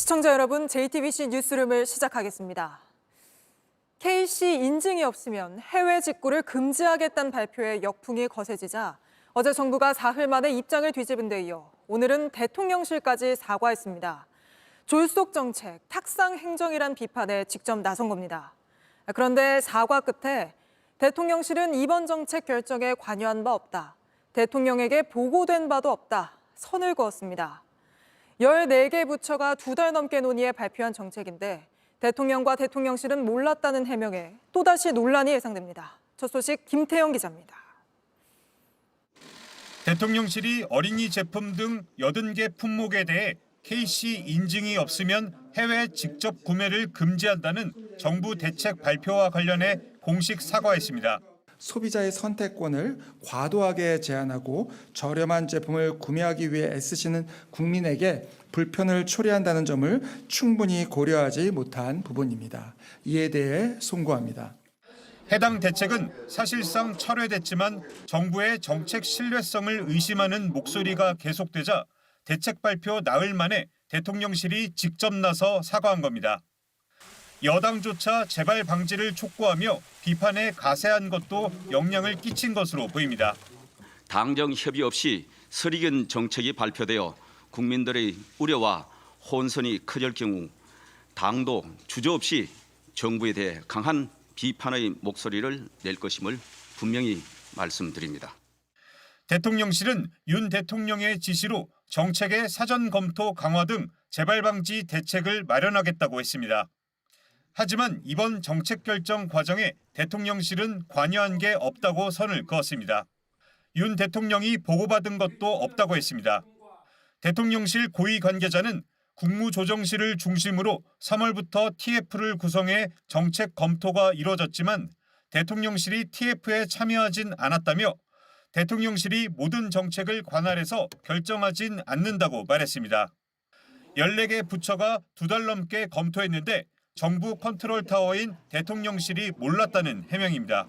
시청자 여러분, JTBC 뉴스룸을 시작하겠습니다. KC 인증이 없으면 해외 직구를 금지하겠다는 발표에 역풍이 거세지자 어제 정부가 사흘 만에 입장을 뒤집은 데 이어 오늘은 대통령실까지 사과했습니다. 졸속 정책, 탁상 행정이란 비판에 직접 나선 겁니다. 그런데 사과 끝에 대통령실은 이번 정책 결정에 관여한 바 없다. 대통령에게 보고된 바도 없다. 선을 그었습니다. 14개 부처가 2달 넘게 논의해 발표한 정책인데 대통령과 대통령실은 몰랐다는 해명에 또다시 논란이 예상됩니다. 첫 소식 김태영 기자입니다. 대통령실이 어린이 제품 등 80개 품목에 대해 KC 인증이 없으면 해외 직접 구매를 금지한다는 정부 대책 발표와 관련해 공식 사과했습니다. 소비자의 선택권을 과도하게 제한하고 저렴한 제품을 구매하기 위해 애쓰시는 국민에게 불편을 초래한다는 점을 충분히 고려하지 못한 부분입니다. 이에 대해 송구합니다. 해당 대책은 사실상 철회됐지만 정부의 정책 신뢰성을 의심하는 목소리가 계속되자 대책 발표 나흘 만에 대통령실이 직접 나서 사과한 겁니다. 여당조차 재발 방지를 촉구하며 비판에 가세한 것도 영향을 끼친 것으로 보입니다. 당정 협의 없이 설익은 정책이 발표되어 국민들의 우려와 혼선이 커질 경우 당도 주저없이 정부에 대해 강한 비판의 목소리를 낼 것임을 분명히 말씀드립니다. 대통령실은 윤 대통령의 지시로 정책의 사전 검토 강화 등 재발 방지 대책을 마련하겠다고 했습니다. 하지만 이번 정책 결정 과정에 대통령실은 관여한 게 없다고 선을 그었습니다. 윤 대통령이 보고받은 것도 없다고 했습니다. 대통령실 고위 관계자는 국무조정실을 중심으로 3월부터 TF를 구성해 정책 검토가 이뤄졌지만 대통령실이 TF에 참여하진 않았다며 대통령실이 모든 정책을 관할해서 결정하진 않는다고 말했습니다. 14개 부처가 2달 넘게 검토했는데 정부 컨트롤타워인 대통령실이 몰랐다는 해명입니다.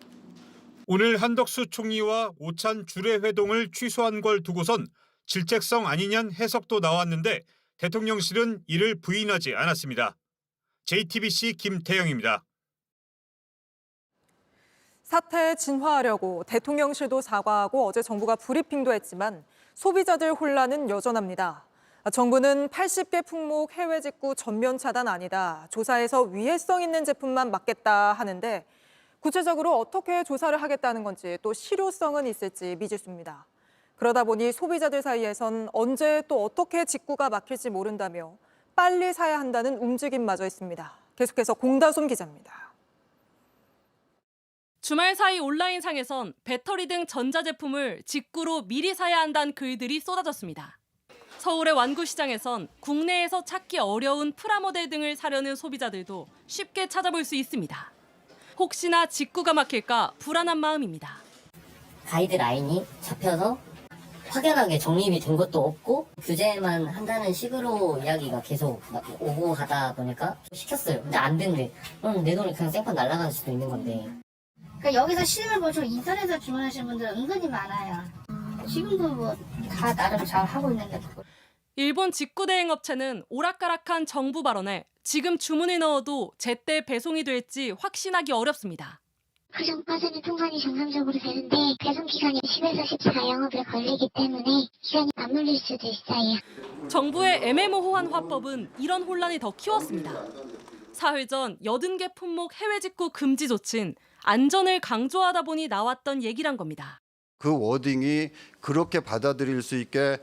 오늘 한덕수 총리와 오찬 주례회동을 취소한 걸 두고선 질책성 아니냐는 해석도 나왔는데 대통령실은 이를 부인하지 않았습니다. JTBC 김태영입니다. 사태에 진화하려고 대통령실도 사과하고 어제 정부가 브리핑도 했지만 소비자들 혼란은 여전합니다. 정부는 80개 품목 해외 직구 전면 차단 아니다. 조사에서 위해성 있는 제품만 막겠다 하는데 구체적으로 어떻게 조사를 하겠다는 건지 또 실효성은 있을지 미지수입니다. 그러다 보니 소비자들 사이에선 언제 또 어떻게 직구가 막힐지 모른다며 빨리 사야 한다는 움직임마저 있습니다. 계속해서 공다솜 기자입니다. 주말 사이 온라인상에선 배터리 등 전자제품을 직구로 미리 사야 한다는 글들이 쏟아졌습니다. 서울의 완구시장에선 국내에서 찾기 어려운 프라모델 등을 사려는 소비자들도 쉽게 찾아볼 수 있습니다. 혹시나 직구가 막힐까 불안한 마음입니다. 가이드라인이 잡혀서 확연하게 정립이 된 것도 없고 규제만 한다는 식으로 이야기가 계속 오고 가다 보니까 시켰어요. 근데 안 된대. 그럼 내 돈이 그냥 생판 날아갈 수도 있는 건데. 그러니까 여기서 실물 보시고 인터넷에서 주문하시는 분들은 은근히 많아요. 지금도 뭐 다 나름 잘 하고 있는데. 일본 직구 대행 업체는 오락가락한 정부 발언에 지금 주문을 넣어도 제때 배송이 될지 확신하기 어렵습니다. 그 전까지는 통관이 정상적으로 되는데 배송 기간이 10에서 14영업일 걸리기 때문에 기간이 안 물릴 수도 있어요. 정부의 애매모호한 화법은 이런 혼란이 더 키웠습니다. 사흘 전 80개 품목 해외 직구 금지 조치는 안전을 강조하다 보니 나왔던 얘기란 겁니다. 그 워딩이 그렇게 받아들일 수 있게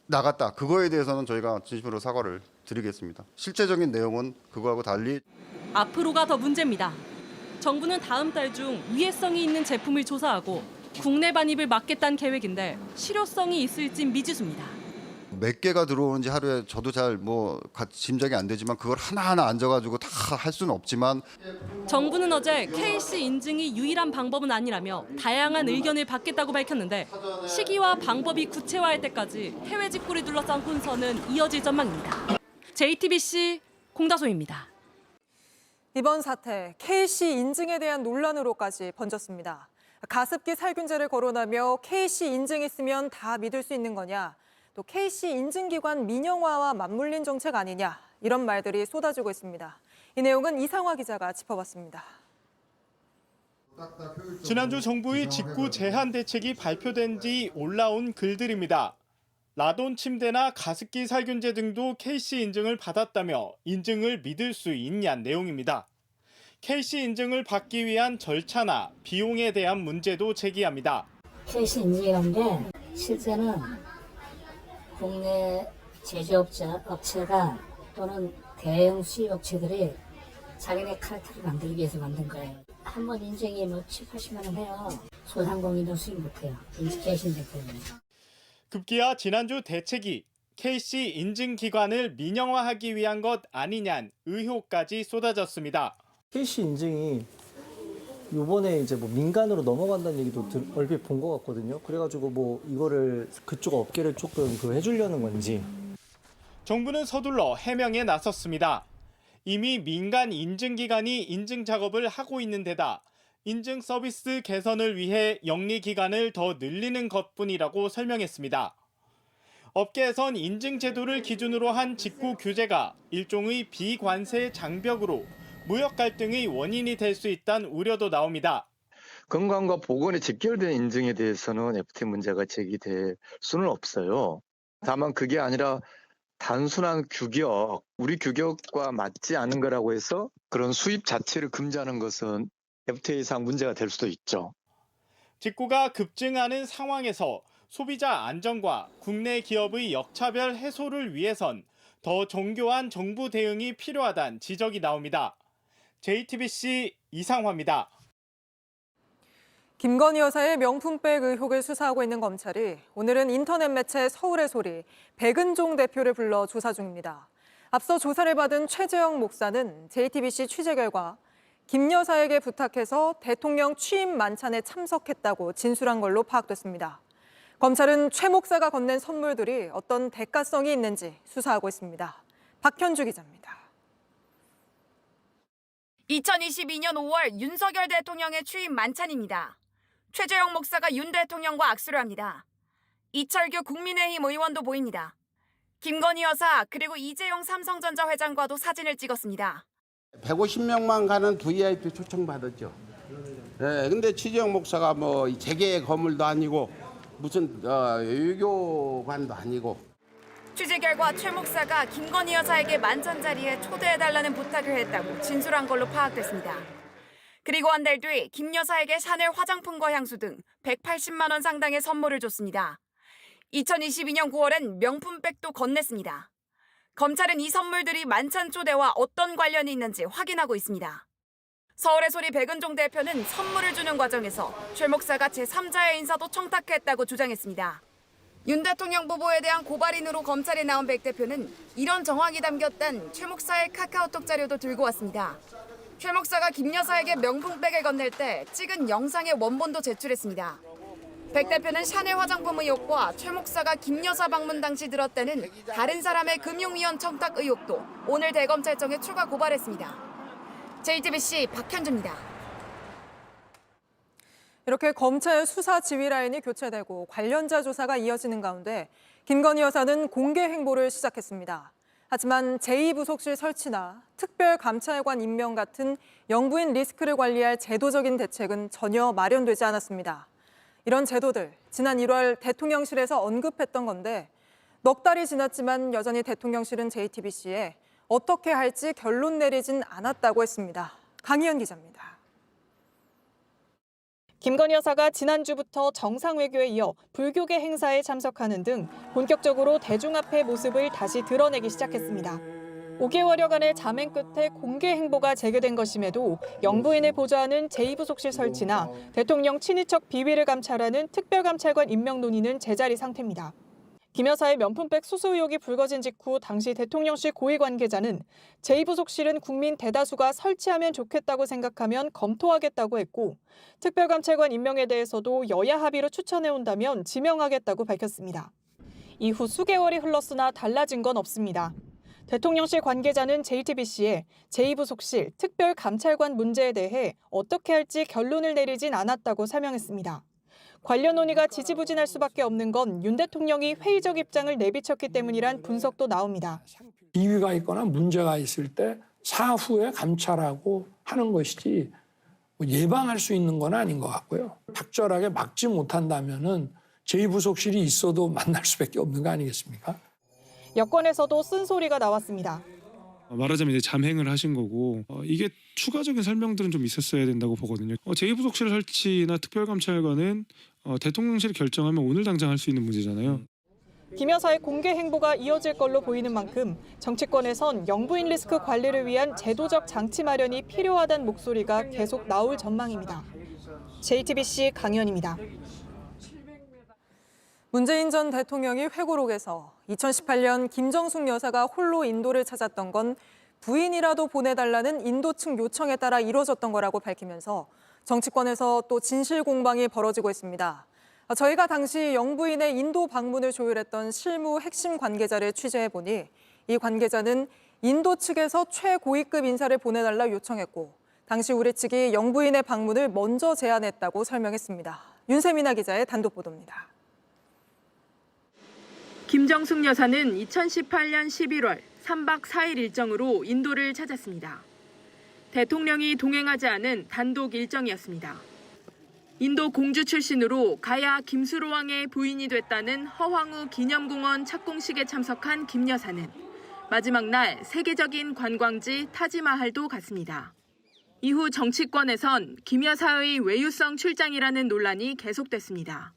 나갔다. 그거에 대해서는 저희가 진심으로 사과를 드리겠습니다. 실제적인 내용은 그거하고 달리 앞으로가 더 문제입니다. 정부는 다음 달 중 위해성이 있는 제품을 조사하고 국내 반입을 막겠다는 계획인데 실효성이 있을진 미지수입니다. 몇 개가 들어오는지 하루에 저도 잘 짐작이 안 되지만 그걸 하나하나 앉아가지고 다 할 수는 없지만 정부는 어제 KC 인증이 유일한 방법은 아니라며 다양한 의견을 받겠다고 밝혔는데 시기와 방법이 구체화할 때까지 해외 직구를 둘러싼 혼선은 이어질 전망입니다. JTBC 공다솜입니다. 이번 사태, KC 인증에 대한 논란으로까지 번졌습니다. 가습기 살균제를 거론하며 KC 인증 있으면 다 믿을 수 있는 거냐, 또 KC 인증기관 민영화와 맞물린 정책 아니냐, 이런 말들이 쏟아지고 있습니다. 이 내용은 이상화 기자가 짚어봤습니다. 지난주 정부의 직구 제한 대책이 발표된 뒤 올라온 글들입니다. 라돈 침대나 가습기 살균제 등도 KC 인증을 받았다며 인증을 믿을 수 있냐는 내용입니다. KC 인증을 받기 위한 절차나 비용에 대한 문제도 제기합니다. KC 인증이라는 게 실제는 국내 제조업체가 또는 대형 수입업체들이 자기네 카르텔을 만들기 위해서 만든 거예요. 한 번 인증이 70-80만 원 해요. 소상공인도 수입 못해요. KC 인증 때문에. 급기야 지난주 대책이 KC 인증 기관을 민영화하기 위한 것 아니냐는 의혹까지 쏟아졌습니다. KC 인증이 이번에 이제 뭐 민간으로 넘어간다는 얘기도 얼핏 본 것 같거든요. 그래가지고 뭐 이거를 그쪽 업계를 조금 해주려는 건지. 정부는 서둘러 해명에 나섰습니다. 이미 민간 인증기관이 인증 작업을 하고 있는 데다 인증 서비스 개선을 위해 영리 기간을 더 늘리는 것뿐이라고 설명했습니다. 업계에선 인증 제도를 기준으로 한 직구 규제가 일종의 비관세 장벽으로 무역 갈등의 원인이 될 수 있다는 우려도 나옵니다. 건강과 보건에 직결된 인증에 대해서는 FTA 문제가 제기될 수는 없어요. 다만 그게 아니라 단순한 규격, 우리 규격과 맞지 않은 거라고 해서 그런 수입 자체를 금지하는 것은 FTA상 문제가 될 수도 있죠. 직구가 급증하는 상황에서 소비자 안전과 국내 기업의 역차별 해소를 위해선 더 정교한 정부 대응이 필요하다는 지적이 나옵니다. JTBC 이상화입니다. 김건희 여사의 명품백 의혹을 수사하고 있는 검찰이 오늘은 인터넷 매체 서울의 소리 백은종 대표를 불러 조사 중입니다. 앞서 조사를 받은 최재형 목사는 JTBC 취재 결과 김 여사에게 부탁해서 대통령 취임 만찬에 참석했다고 진술한 걸로 파악됐습니다. 검찰은 최 목사가 건넨 선물들이 어떤 대가성이 있는지 수사하고 있습니다. 박현주 기자입니다. 2022년 5월 윤석열 대통령의 취임 만찬입니다. 최재형 목사가 윤 대통령과 악수를 합니다. 이철규 국민의힘 의원도 보입니다. 김건희 여사 그리고 이재용 삼성전자 회장과도 사진을 찍었습니다. 150명만 가는 VIP 초청받았죠. 네, 근데 최재형 목사가 뭐 재계 거물도 아니고 무슨 외교관도 아니고. 취재 결과 최 목사가 김건희 여사에게 만찬 자리에 초대해달라는 부탁을 했다고 진술한 걸로 파악됐습니다. 그리고 한 달 뒤 김 여사에게 샤넬 화장품과 향수 등 180만 원 상당의 선물을 줬습니다. 2022년 9월엔 명품백도 건넸습니다. 검찰은 이 선물들이 만찬 초대와 어떤 관련이 있는지 확인하고 있습니다. 서울의 소리 백은종 대표는 선물을 주는 과정에서 최 목사가 제3자의 인사도 청탁했다고 주장했습니다. 윤 대통령 부부에 대한 고발인으로 검찰에 나온 백 대표는 이런 정황이 담겼던 최 목사의 카카오톡 자료도 들고 왔습니다. 최 목사가 김 여사에게 명품백을 건넬 때 찍은 영상의 원본도 제출했습니다. 백 대표는 샤넬 화장품 의혹과 최 목사가 김 여사 방문 당시 들었다는 다른 사람의 금융위원 청탁 의혹도 오늘 대검찰청에 추가 고발했습니다. JTBC 박현주입니다. 이렇게 검찰 수사 지휘 라인이 교체되고 관련자 조사가 이어지는 가운데 김건희 여사는 공개 행보를 시작했습니다. 하지만 제2부속실 설치나 특별감찰관 임명 같은 영부인 리스크를 관리할 제도적인 대책은 전혀 마련되지 않았습니다. 이런 제도들, 지난 1월 대통령실에서 언급했던 건데 넉 달이 지났지만 여전히 대통령실은 JTBC에 어떻게 할지 결론 내리진 않았다고 했습니다. 강희연 기자입니다. 김건희 여사가 지난주부터 정상외교에 이어 불교계 행사에 참석하는 등 본격적으로 대중 앞의 모습을 다시 드러내기 시작했습니다. 5개월여간의 잠행 끝에 공개 행보가 재개된 것임에도 영부인을 보좌하는 제2부속실 설치나 대통령 친인척 비위를 감찰하는 특별감찰관 임명 논의는 제자리 상태입니다. 김 여사의 명품백 수수 의혹이 불거진 직후 당시 대통령실 고위 관계자는 제2부속실은 국민 대다수가 설치하면 좋겠다고 생각하면 검토하겠다고 했고 특별감찰관 임명에 대해서도 여야 합의로 추천해온다면 지명하겠다고 밝혔습니다. 이후 수개월이 흘렀으나 달라진 건 없습니다. 대통령실 관계자는 JTBC에 제2부속실 특별감찰관 문제에 대해 어떻게 할지 결론을 내리진 않았다고 설명했습니다. 관련 논의가 지지부진할 수밖에 없는 건 윤 대통령이 회의적 입장을 내비쳤기 때문이란 분석도 나옵니다. 이유가 있거나 문제가 있을 때 사후에 감찰하고 하는 것이지 예방할 수 있는 건 아닌 것 같고요. 적절하게 막지 못한다면은 제2부속실이 있어도 만날 수밖에 없는 거 아니겠습니까? 여권에서도 쓴소리가 나왔습니다. 말하자면 이제 잠행을 하신 거고 이게 추가적인 설명들은 좀 있었어야 된다고 보거든요. 제2부속실 설치나 특별감찰관은 대통령실이 결정하면 오늘 당장 할 수 있는 문제잖아요. 김 여사의 공개 행보가 이어질 걸로 보이는 만큼 정치권에선 영부인 리스크 관리를 위한 제도적 장치 마련이 필요하다는 목소리가 계속 나올 전망입니다. JTBC 강연입니다. 문재인 전 대통령이 회고록에서 2018년 김정숙 여사가 홀로 인도를 찾았던 건 부인이라도 보내달라는 인도 측 요청에 따라 이루어졌던 거라고 밝히면서 정치권에서 또 진실 공방이 벌어지고 있습니다. 저희가 당시 영부인의 인도 방문을 조율했던 실무 핵심 관계자를 취재해보니 이 관계자는 인도 측에서 최고위급 인사를 보내달라 요청했고 당시 우리 측이 영부인의 방문을 먼저 제안했다고 설명했습니다. 윤세민아 기자의 단독 보도입니다. 김정숙 여사는 2018년 11월 3박 4일 일정으로 인도를 찾았습니다. 대통령이 동행하지 않은 단독 일정이었습니다. 인도 공주 출신으로 가야 김수로왕의 부인이 됐다는 허황우 기념공원 착공식에 참석한 김 여사는 마지막 날 세계적인 관광지 타지마할도 갔습니다. 이후 정치권에선 김 여사의 외유성 출장이라는 논란이 계속됐습니다.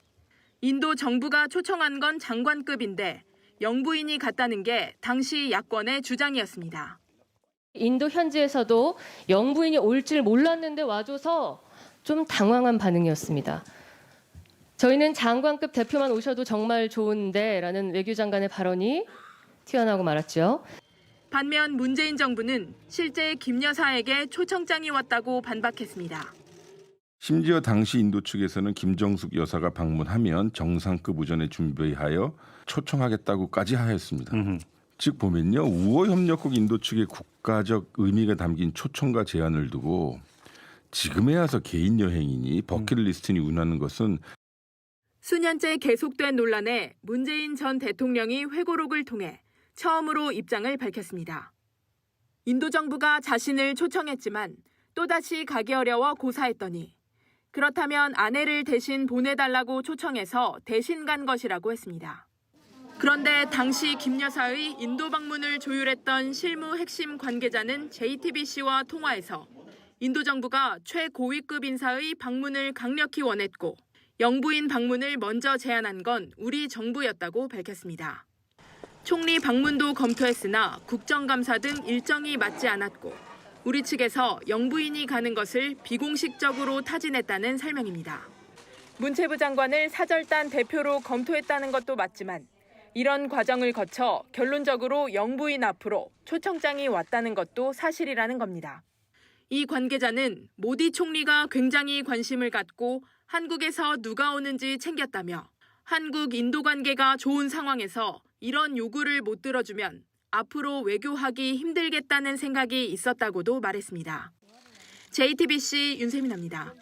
인도 정부가 초청한 건 장관급인데 영부인이 갔다는 게 당시 야권의 주장이었습니다. 인도 현지에서도 영부인이 올 줄 몰랐는데 와줘서 좀 당황한 반응이었습니다. 저희는 장관급 대표만 오셔도 정말 좋은데 라는 외교장관의 발언이 튀어나오고 말았죠. 반면 문재인 정부는 실제 김 여사에게 초청장이 왔다고 반박했습니다. 심지어 당시 인도 측에서는 김정숙 여사가 방문하면 정상급 우전에 준비하여 초청하겠다고까지 하였습니다. 즉 보면요. 우호협력국 인도 측의 국가적 의미가 담긴 초청과 제안을 두고 지금에 와서 개인 여행이니 버킷리스트니 운하는 것은 수년째 계속된 논란에 문재인 전 대통령이 회고록을 통해 처음으로 입장을 밝혔습니다. 인도 정부가 자신을 초청했지만 또다시 가기 어려워 고사했더니 그렇다면 아내를 대신 보내달라고 초청해서 대신 간 것이라고 했습니다. 그런데 당시 김 여사의 인도 방문을 조율했던 실무 핵심 관계자는 JTBC와 통화에서 인도 정부가 최고위급 인사의 방문을 강력히 원했고 영부인 방문을 먼저 제안한 건 우리 정부였다고 밝혔습니다. 총리 방문도 검토했으나 국정감사 등 일정이 맞지 않았고 우리 측에서 영부인이 가는 것을 비공식적으로 타진했다는 설명입니다. 문체부 장관을 사절단 대표로 검토했다는 것도 맞지만 이런 과정을 거쳐 결론적으로 영부인 앞으로 초청장이 왔다는 것도 사실이라는 겁니다. 이 관계자는 모디 총리가 굉장히 관심을 갖고 한국에서 누가 오는지 챙겼다며 한국-인도 관계가 좋은 상황에서 이런 요구를 못 들어주면 앞으로 외교하기 힘들겠다는 생각이 있었다고도 말했습니다. JTBC 윤세민입니다.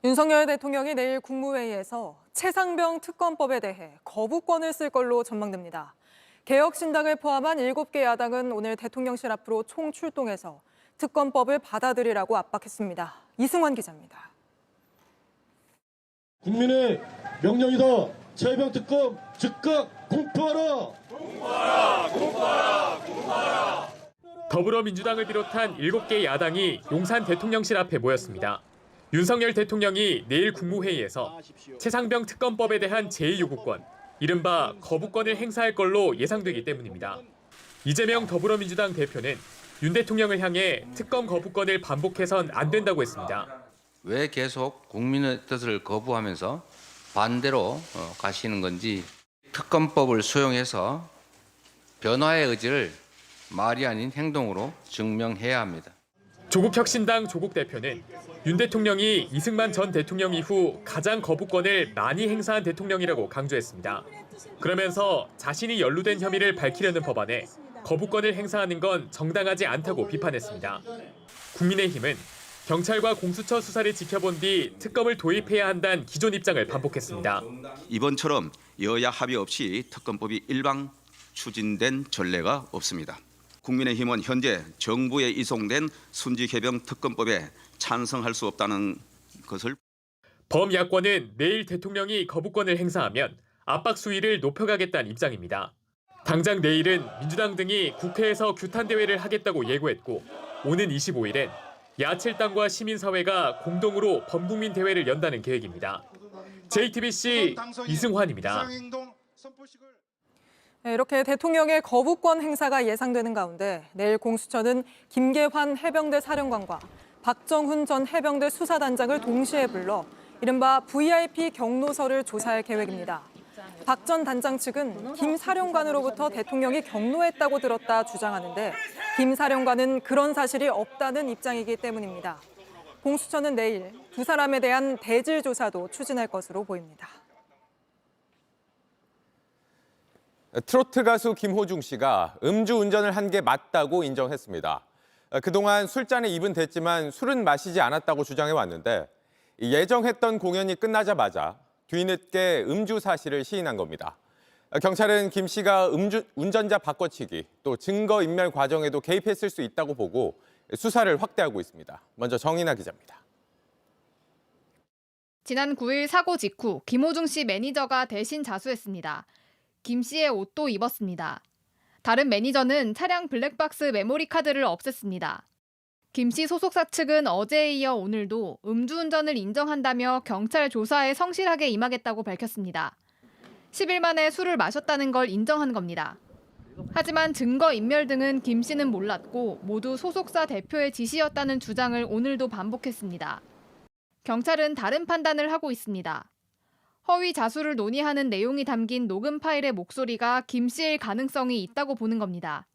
윤석열 대통령이 내일 국무회의에서 최상병 특검법에 대해 거부권을 쓸 걸로 전망됩니다. 개혁신당을 포함한 7개 야당은 오늘 대통령실 앞으로 총출동해서 특검법을 받아들이라고 압박했습니다. 이승환 기자입니다. 국민의 명령이다. 최병 특검 즉각 공포하라. 공포하라. 공포하라. 공포하라. 더불어민주당을 비롯한 7개 야당이 용산 대통령실 앞에 모였습니다. 윤석열 대통령이 내일 국무회의에서 최상병 특검법에 대한 제2요구권, 이른바 거부권을 행사할 걸로 예상되기 때문입니다. 이재명 더불어민주당 대표는 윤 대통령을 향해 특검 거부권을 반복해선 안 된다고 했습니다. 왜 계속 국민의 뜻을 거부하면서 반대로 가시는 건지 특검법을 수용해서 변화의 의지를 말이 아닌 행동으로 증명해야 합니다. 조국혁신당 조국 대표는 윤 대통령이 이승만 전 대통령 이후 가장 거부권을 많이 행사한 대통령이라고 강조했습니다. 그러면서 자신이 연루된 혐의를 밝히려는 법안에 거부권을 행사하는 건 정당하지 않다고 비판했습니다. 국민의힘은 경찰과 공수처 수사를 지켜본 뒤 특검을 도입해야 한다는 기존 입장을 반복했습니다. 이번처럼 여야 합의 없이 특검법이 일방 추진된 전례가 없습니다. 국민의힘은 현재 정부에 이송된 순직해병 특검법에 찬성할 수 없다는 것을 범야권은 내일 대통령이 거부권을 행사하면 압박 수위를 높여가겠다는 입장입니다. 당장 내일은 민주당 등이 국회에서 규탄대회를 하겠다고 예고했고 오는 25일엔 야7당과 시민사회가 공동으로 범국민 대회를 연다는 계획입니다. JTBC 이승환입니다. 네, 이렇게 대통령의 거부권 행사가 예상되는 가운데 내일 공수처는 김계환 해병대 사령관과 박정훈 전 해병대 수사단장을 동시에 불러 이른바 VIP 경로서를 조사할 계획입니다. 박 전 단장 측은 김 사령관으로부터 대통령이 경로했다고 들었다 주장하는데 김 사령관은 그런 사실이 없다는 입장이기 때문입니다. 공수처는 내일 두 사람에 대한 대질 조사도 추진할 것으로 보입니다. 트로트 가수 김호중 씨가 음주운전을 한 게 맞다고 인정했습니다. 그동안 술잔에 입은 댔지만 술은 마시지 않았다고 주장해왔는데 예정했던 공연이 끝나자마자 뒤늦게 음주 사실을 시인한 겁니다. 경찰은 김 씨가 운전자 바꿔치기 또 증거인멸 과정에도 개입했을 수 있다고 보고 수사를 확대하고 있습니다. 먼저 정인아 기자입니다. 지난 9일 사고 직후 김호중 씨 매니저가 대신 자수했습니다. 김 씨의 옷도 입었습니다. 다른 매니저는 차량 블랙박스 메모리 카드를 없앴습니다. 김 씨 소속사 측은 어제에 이어 오늘도 음주운전을 인정한다며 경찰 조사에 성실하게 임하겠다고 밝혔습니다. 10일 만에 술을 마셨다는 걸 인정한 겁니다. 하지만 증거인멸 등은 김 씨는 몰랐고 모두 소속사 대표의 지시였다는 주장을 오늘도 반복했습니다. 경찰은 다른 판단을 하고 있습니다. 허위 자수를 논의하는 내용이 담긴 녹음 파일의 목소리가 김 씨일 가능성이 있다고 보는 겁니다.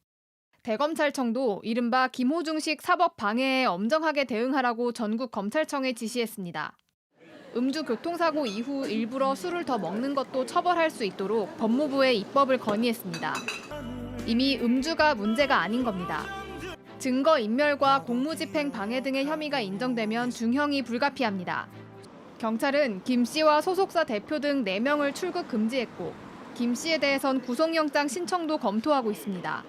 대검찰청도 이른바 김호중식 사법 방해에 엄정하게 대응하라고 전국 검찰청에 지시했습니다. 음주 교통사고 이후 일부러 술을 더 먹는 것도 처벌할 수 있도록 법무부에 입법을 건의했습니다. 이미 음주가 문제가 아닌 겁니다. 증거인멸과 공무집행 방해 등의 혐의가 인정되면 중형이 불가피합니다. 경찰은 김 씨와 소속사 대표 등 4명을 출국 금지했고 김 씨에 대해선 구속영장 신청도 검토하고 있습니다.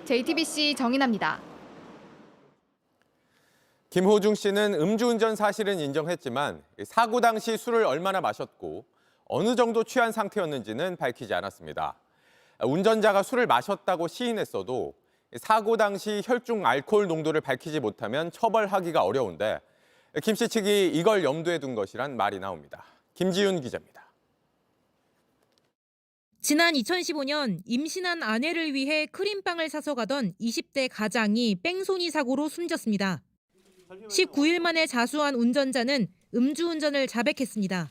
JTBC 정인아입니다. 김호중 씨는 음주운전 사실은 인정했지만 사고 당시 술을 얼마나 마셨고 어느 정도 취한 상태였는지는 밝히지 않았습니다. 운전자가 술을 마셨다고 시인했어도 사고 당시 혈중 알코올 농도를 밝히지 못하면 처벌하기가 어려운데 김 씨 측이 이걸 염두에 둔 것이란 말이 나옵니다. 김지윤 기자입니다. 지난 2015년 임신한 아내를 위해 크림빵을 사서 가던 20대 가장이 뺑소니 사고로 숨졌습니다. 19일 만에 자수한 운전자는 음주운전을 자백했습니다.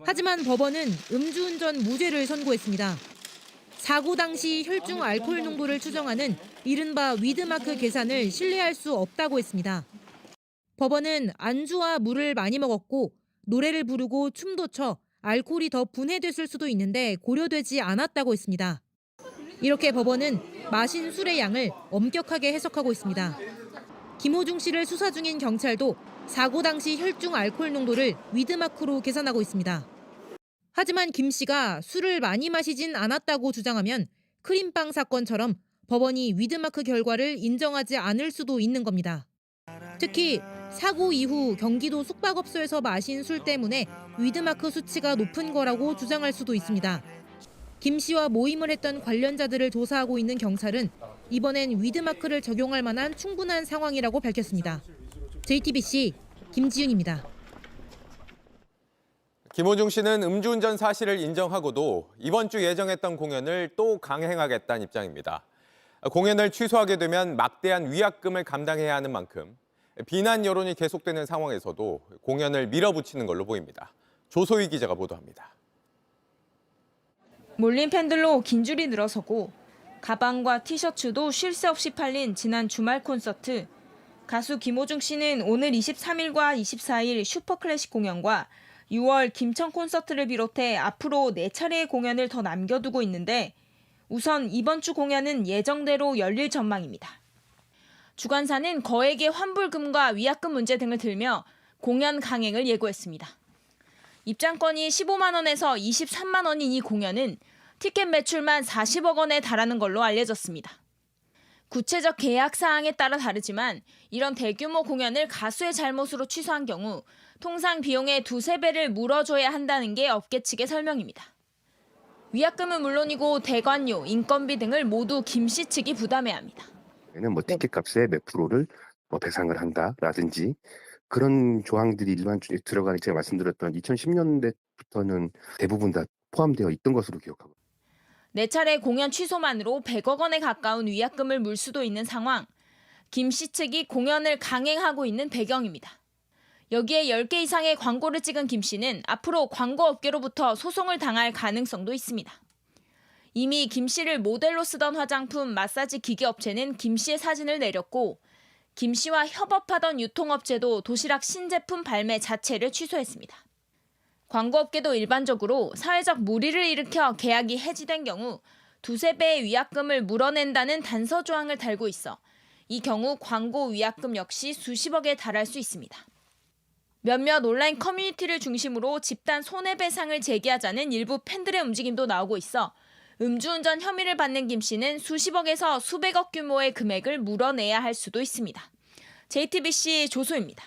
하지만 법원은 음주운전 무죄를 선고했습니다. 사고 당시 혈중 알코올 농도를 추정하는 이른바 위드마크 계산을 신뢰할 수 없다고 했습니다. 법원은 안주와 물을 많이 먹었고 노래를 부르고 춤도 춰 알코올이 더 분해됐을 수도 있는데 고려되지 않았다고 했습니다. 이렇게 법원은 마신 술의 양을 엄격하게 해석하고 있습니다. 김호중 씨를 수사 중인 경찰도 사고 당시 혈중 알코올 농도를 위드마크로 계산하고 있습니다. 하지만 김 씨가 술을 많이 마시진 않았다고 주장하면 크림빵 사건처럼 법원이 위드마크 결과를 인정하지 않을 수도 있는 겁니다. 특히 사고 이후 경기도 숙박업소에서 마신 술 때문에 위드마크 수치가 높은 거라고 주장할 수도 있습니다. 김 씨와 모임을 했던 관련자들을 조사하고 있는 경찰은 이번엔 위드마크를 적용할 만한 충분한 상황이라고 밝혔습니다. JTBC 김지윤입니다. 김호중 씨는 음주운전 사실을 인정하고도 이번 주 예정했던 공연을 또 강행하겠다는 입장입니다. 공연을 취소하게 되면 막대한 위약금을 감당해야 하는 만큼 비난 여론이 계속되는 상황에서도 공연을 밀어붙이는 걸로 보입니다. 조소희 기자가 보도합니다. 몰린 팬들로 긴 줄이 늘어서고 가방과 티셔츠도 쉴 새 없이 팔린 지난 주말 콘서트. 가수 김호중 씨는 오늘 23일과 24일 슈퍼클래식 공연과 6월 김천 콘서트를 비롯해 앞으로 4차례의 공연을 더 남겨두고 있는데 우선 이번 주 공연은 예정대로 열릴 전망입니다. 주관사는 거액의 환불금과 위약금 문제 등을 들며 공연 강행을 예고했습니다. 입장권이 15만 원에서 23만 원인 이 공연은 티켓 매출만 40억 원에 달하는 걸로 알려졌습니다. 구체적 계약 사항에 따라 다르지만 이런 대규모 공연을 가수의 잘못으로 취소한 경우 통상 비용의 2~3배를 물어줘야 한다는 게 업계 측의 설명입니다. 위약금은 물론이고 대관료, 인건비 등을 모두 김 씨 측이 부담해야 합니다. 뭐 티켓값의 몇 프로를 배상을 한다라든지 그런 조항들이 일반적으로 들어가는 제가 말씀드렸던 2010년대부터는 대부분 다 포함되어 있던 것으로 기억하고. 4차례 공연 취소만으로 100억 원에 가까운 위약금을 물 수도 있는 상황. 김 씨 측이 공연을 강행하고 있는 배경입니다. 여기에 10개 이상의 광고를 찍은 김 씨는 앞으로 광고업계로부터 소송을 당할 가능성도 있습니다. 이미 김 씨를 모델로 쓰던 화장품 마사지 기계 업체는 김 씨의 사진을 내렸고 김 씨와 협업하던 유통업체도 도시락 신제품 발매 자체를 취소했습니다. 광고업계도 일반적으로 사회적 물의를 일으켜 계약이 해지된 경우 2~3배의 위약금을 물어낸다는 단서 조항을 달고 있어 이 경우 광고 위약금 역시 수십억에 달할 수 있습니다. 몇몇 온라인 커뮤니티를 중심으로 집단 손해배상을 제기하자는 일부 팬들의 움직임도 나오고 있어 음주운전 혐의를 받는 김 씨는 수십억에서 수백억 규모의 금액을 물어내야 할 수도 있습니다. JTBC 조소입니다.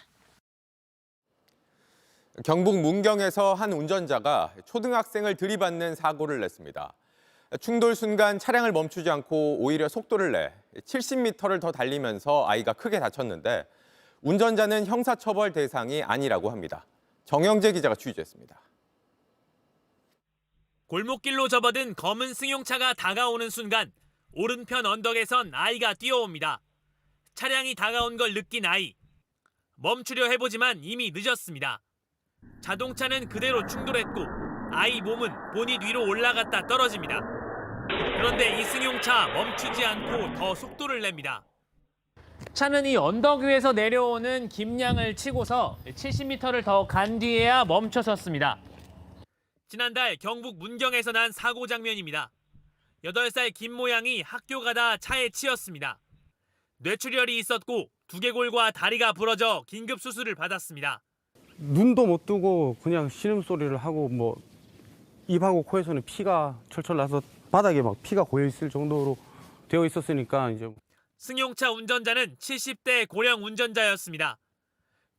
경북 문경에서 한 운전자가 초등학생을 들이받는 사고를 냈습니다. 충돌 순간 차량을 멈추지 않고 오히려 속도를 내 70m를 더 달리면서 아이가 크게 다쳤는데 운전자는 형사처벌 대상이 아니라고 합니다. 정영재 기자가 취재했습니다. 골목길로 접어든 검은 승용차가 다가오는 순간 오른편 언덕에선 아이가 뛰어옵니다. 차량이 다가온 걸 느낀 아이. 멈추려 해보지만 이미 늦었습니다. 자동차는 그대로 충돌했고 아이 몸은 본닛 위로 올라갔다 떨어집니다. 그런데 이 승용차 멈추지 않고 더 속도를 냅니다. 차는 이 언덕 위에서 내려오는 김양을 치고서 70m를 더 간 뒤에야 멈춰섰습니다. 지난달 경북 문경에서 난 사고 장면입니다. 8살 김모양이 학교 가다 차에 치였습니다. 뇌출혈이 있었고 두개골과 다리가 부러져 긴급 수술을 받았습니다. 눈도 못 뜨고 그냥 신음소리를 하고 입하고 코에서는 피가 철철 나서 바닥에 막 피가 고여 있을 정도로 되어 있었으니까 이제. 승용차 운전자는 70대 고령 운전자였습니다.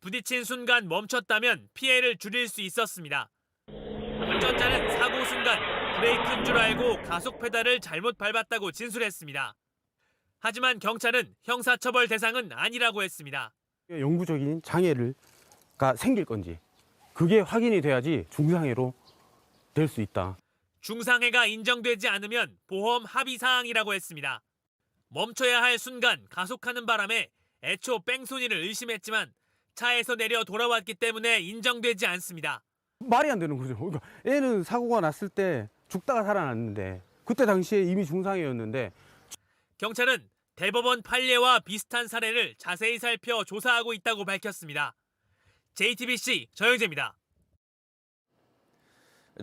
부딪힌 순간 멈췄다면 피해를 줄일 수 있었습니다. 운전자는 사고 순간 브레이크인 줄 알고 가속 페달을 잘못 밟았다고 진술했습니다. 하지만 경찰은 형사처벌 대상은 아니라고 했습니다. 영구적인 장애가 생길 건지 그게 확인이 돼야지 중상해로 될 수 있다. 중상해가 인정되지 않으면 보험 합의 사항이라고 했습니다. 멈춰야 할 순간 가속하는 바람에 애초 뺑소니를 의심했지만 차에서 내려 돌아왔기 때문에 인정되지 않습니다. 말이 안 되는 거죠. 그러니까 애는 사고가 났을 때 죽다가 살아났는데 그때 당시에 이미 중상해였는데. 경찰은 대법원 판례와 비슷한 사례를 자세히 살펴 조사하고 있다고 밝혔습니다. JTBC 정영재입니다.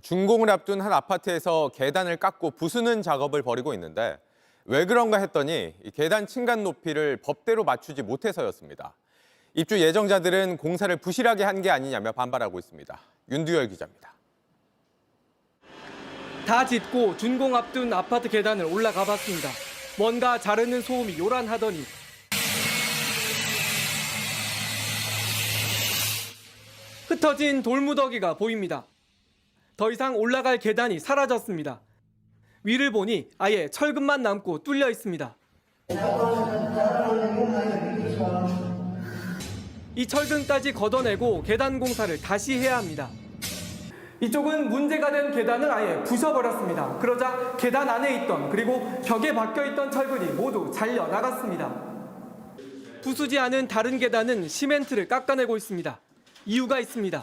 준공을 앞둔 한 아파트에서 계단을 깎고 부수는 작업을 벌이고 있는데 왜 그런가 했더니 계단 층간 높이를 법대로 맞추지 못해서였습니다. 입주 예정자들은 공사를 부실하게 한 게 아니냐며 반발하고 있습니다. 윤두열 기자입니다. 다 짓고 준공 앞둔 아파트 계단을 올라가 봤습니다. 뭔가 자르는 소음이 요란하더니 흩어진 돌무더기가 보입니다. 더 이상 올라갈 계단이 사라졌습니다. 위를 보니 아예 철근만 남고 뚫려 있습니다. 이 철근까지 걷어내고 계단 공사를 다시 해야 합니다. 이쪽은 문제가 된 계단을 아예 부셔버렸습니다. 그러자 계단 안에 있던 그리고 벽에 박혀있던 철근이 모두 잘려 나갔습니다. 부수지 않은 다른 계단은 시멘트를 깎아내고 있습니다. 이유가 있습니다.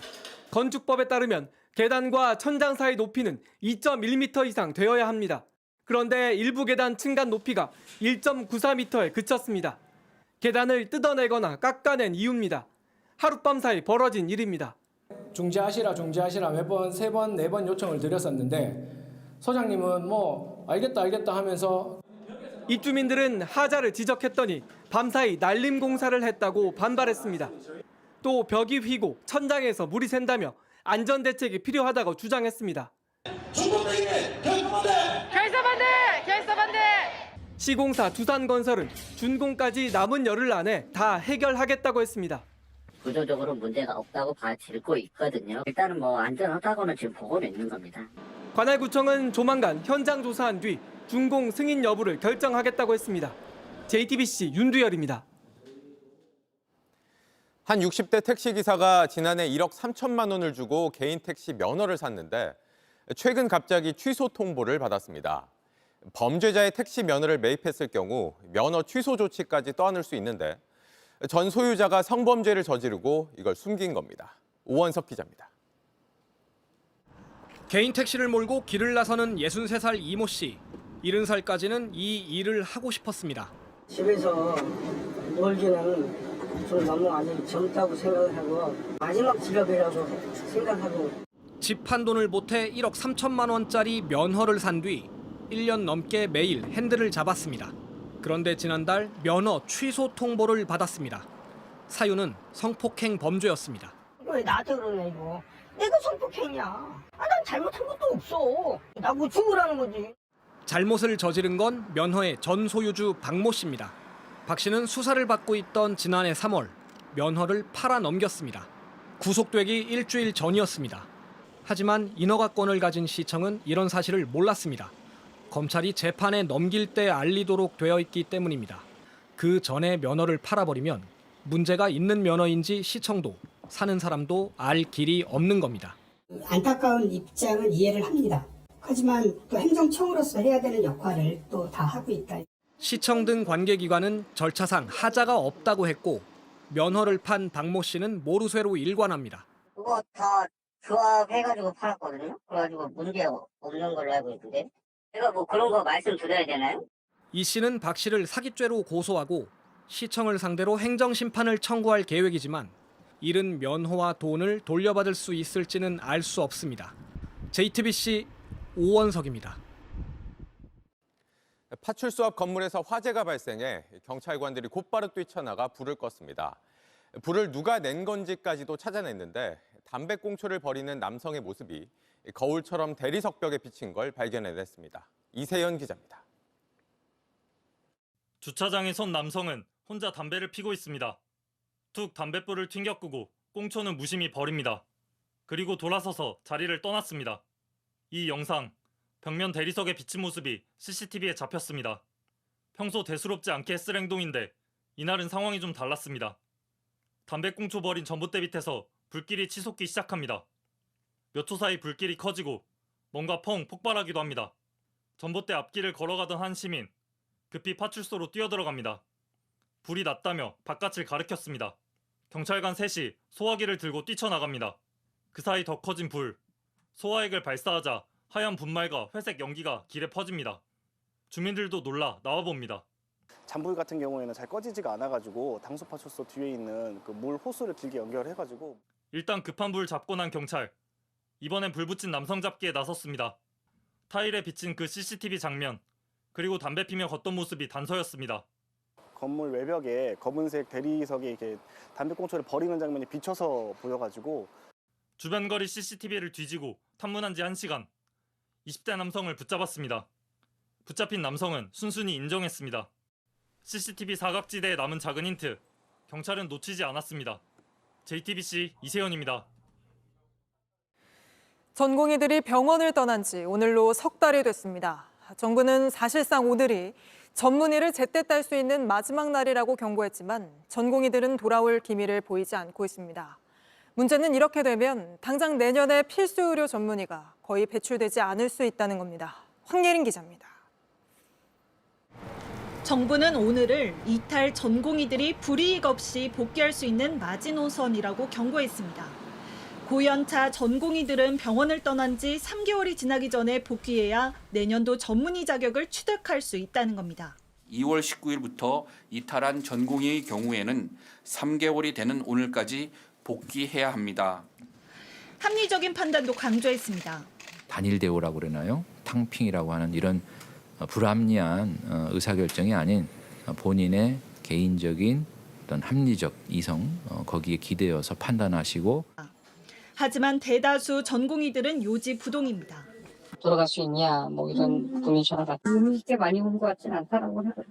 건축법에 따르면 계단과 천장 사이 높이는 2.1m 이상 되어야 합니다. 그런데 일부 계단 층간 높이가 1.94m에 그쳤습니다. 계단을 뜯어내거나 깎아낸 이유입니다. 하룻밤 사이 벌어진 일입니다. 중지하시라 몇 번, 3번, 4번 요청을 드렸었는데 소장님은 알겠다 하면서 입주민들은 하자를 지적했더니 밤사이 날림 공사를 했다고 반발했습니다. 또 벽이 휘고 천장에서 물이 샌다며 안전 대책이 필요하다고 주장했습니다. 결사 반대! 시공사 두산건설은 준공까지 남은 열흘 안에 다 해결하겠다고 했습니다. 구조적으로 문제가 없다고 봐지고 있거든요. 일단은 안전하다고는 지금 보고는 있는 겁니다. 관할구청은 조만간 현장 조사한 뒤 준공 승인 여부를 결정하겠다고 했습니다. JTBC 윤두열입니다. 한 60대 택시기사가 지난해 1억 3천만 원을 주고 개인 택시 면허를 샀는데 최근 갑자기 취소 통보를 받았습니다. 범죄자의 택시 면허를 매입했을 경우 면허 취소 조치까지 떠안을 수 있는데 전 소유자가 성범죄를 저지르고 이걸 숨긴 겁니다. 오원석 기자입니다. 개인 택시를 몰고 길을 나서는 63살 이모 씨. 70살까지는 이 일을 하고 싶었습니다. 집에서 놀기는 좀 너무 아직 젊다고 생각하고 마지막 직업이라고 생각하고 집 한 돈을 보태 1억 3천만 원짜리 면허를 산 뒤 1년 넘게 매일 핸들을 잡았습니다. 그런데 지난달 면허 취소 통보를 받았습니다. 사유는 성폭행 범죄였습니다. 왜 나한테 그러냐 이거. 내가 성폭행이야. 난 잘못한 것도 없어. 나 뭐 죽으라는 거지. 잘못을 저지른 건 면허의 전 소유주 박모 씨입니다. 박 씨는 수사를 받고 있던 지난해 3월 면허를 팔아 넘겼습니다. 구속되기 일주일 전이었습니다. 하지만 인허가권을 가진 시청은 이런 사실을 몰랐습니다. 검찰이 재판에 넘길 때 알리도록 되어 있기 때문입니다. 그 전에 면허를 팔아버리면 문제가 있는 면허인지 시청도 사는 사람도 알 길이 없는 겁니다. 안타까운 입장은 이해를 합니다. 하지만 또 행정청으로서 해야 되는 역할을 또 다 하고 있다. 시청 등 관계기관은 절차상 하자가 없다고 했고 면허를 판 박모 씨는 모르쇠로 일관합니다. 그거 다 조합해가지고 팔았거든요. 그래가지고 문제 없는 걸로 알고 있는데 제가 그런 거 말씀드려야 되나요? 이 씨는 박 씨를 사기죄로 고소하고 시청을 상대로 행정심판을 청구할 계획이지만 잃은 면허와 돈을 돌려받을 수 있을지는 알 수 없습니다. JTBC 오원석입니다. 파출소 앞 건물에서 화재가 발생해 경찰관들이 곧바로 뛰쳐나가 불을 껐습니다. 불을 누가 낸 건지까지도 찾아냈는데 담배꽁초를 버리는 남성의 모습이 거울처럼 대리석벽에 비친 걸 발견해냈습니다. 이세연 기자입니다. 주차장에 선 남성은 혼자 담배를 피고 있습니다. 툭 담뱃불을 튕겨 끄고 꽁초는 무심히 버립니다. 그리고 돌아서서 자리를 떠났습니다. 이 영상, 벽면 대리석에 비친 모습이 CCTV에 잡혔습니다. 평소 대수롭지 않게 했을 행동인데 이날은 상황이 좀 달랐습니다. 담배꽁초 버린 전봇대 밑에서 불길이 치솟기 시작합니다. 몇 초 사이 불길이 커지고 뭔가 펑 폭발하기도 합니다. 전봇대 앞길을 걸어가던 한 시민, 급히 파출소로 뛰어들어갑니다. 불이 났다며 바깥을 가리켰습니다. 경찰관 셋이 소화기를 들고 뛰쳐나갑니다. 그 사이 더 커진 불, 소화액을 발사하자 하얀 분말과 회색 연기가 길에 퍼집니다. 주민들도 놀라 나와봅니다. 잔불 같은 경우에는 잘 꺼지지가 않아가지고 당수파출소 뒤에 있는 그 물 호스를 길게 연결해가지고 일단 급한 불 잡고 난 경찰. 이번엔 불 붙인 남성 잡기에 나섰습니다. 타일에 비친 그 CCTV 장면, 그리고 담배 피며 걷던 모습이 단서였습니다. 건물 외벽에 검은색 대리석에 이렇게 담배꽁초를 버리는 장면이 비쳐서 보여가지고 주변 거리 CCTV를 뒤지고 탐문한 지 1시간. 20대 남성을 붙잡았습니다. 붙잡힌 남성은 순순히 인정했습니다. CCTV 사각지대에 남은 작은 힌트. 경찰은 놓치지 않았습니다. JTBC 이세연입니다. 전공의들이 병원을 떠난 지 오늘로 석 달이 됐습니다. 정부는 사실상 오늘이 전문의를 제때 딸 수 있는 마지막 날이라고 경고했지만 전공의들은 돌아올 기미를 보이지 않고 있습니다. 문제는 이렇게 되면 당장 내년에 필수 의료 전문의가 거의 배출되지 않을 수 있다는 겁니다. 황예린 기자입니다. 정부는 오늘을 이탈 전공의들이 불이익 없이 복귀할 수 있는 마지노선이라고 경고했습니다. 고연차 전공의들은 병원을 떠난 지 3개월이 지나기 전에 복귀해야 내년도 전문의 자격을 취득할 수 있다는 겁니다. 2월 19일부터 이탈한 전공의의 경우에는 3개월이 되는 오늘까지 복귀해야 합니다. 합리적인 판단도 강조했습니다. 단일 대우라고 그러나요? 탕핑이라고 하는 이런 불합리한 의사결정이 아닌 본인의 개인적인 어떤 합리적 이성 거기에 기대어서 판단하시고. 하지만 대다수 전공의들은 요지부동입니다. 돌아갈 수 있냐 뭐 이런 분이 전화가 의미 있게 많이 온 것 같지는 않다라고 하더라고요.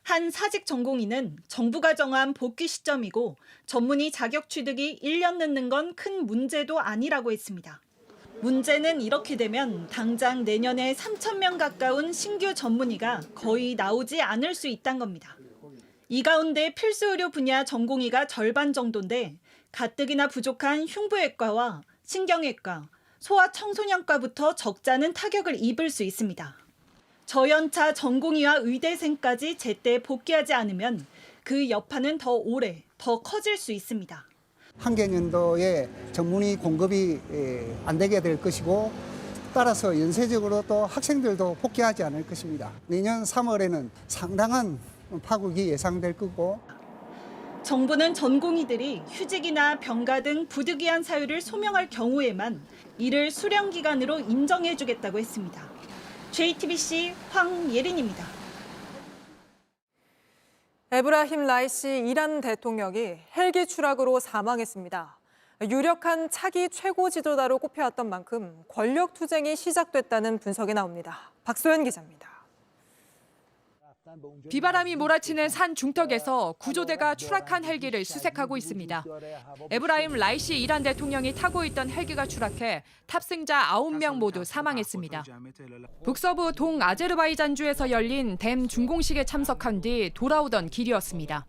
한 사직 전공의는 정부가 정한 복귀 시점이고 전문의 자격 취득이 1년 늦는 건 큰 문제도 아니라고 했습니다. 문제는 이렇게 되면 당장 내년에 3,000명 가까운 신규 전문의가 거의 나오지 않을 수 있다는 겁니다. 이 가운데 필수 의료 분야 전공의가 절반 정도인데 가뜩이나 부족한 흉부외과와 신경외과, 소아청소년과부터 적잖은 타격을 입을 수 있습니다. 저연차 전공의와 의대생까지 제때 복귀하지 않으면 그 여파는 더 오래, 더 커질 수 있습니다. 한 개년도에 전문의 공급이 안 되게 될 것이고 따라서 연쇄적으로 또 학생들도 복귀하지 않을 것입니다. 내년 3월에는 상당한 파국이 예상될 거고. 정부는 전공의들이 휴직이나 병가 등 부득이한 사유를 소명할 경우에만 이를 수령 기간으로 인정해주겠다고 했습니다. JTBC 황예린입니다. 에브라힘 라이시 이란 대통령이 헬기 추락으로 사망했습니다. 유력한 차기 최고 지도자로 꼽혀왔던 만큼 권력 투쟁이 시작됐다는 분석이 나옵니다. 박소연 기자입니다. 비바람이 몰아치는 산 중턱에서 구조대가 추락한 헬기를 수색하고 있습니다. 에브라임 라이시 이란 대통령이 타고 있던 헬기가 추락해 탑승자 9명 모두 사망했습니다. 북서부 동아제르바이잔주에서 열린 댐 준공식에 참석한 뒤 돌아오던 길이었습니다.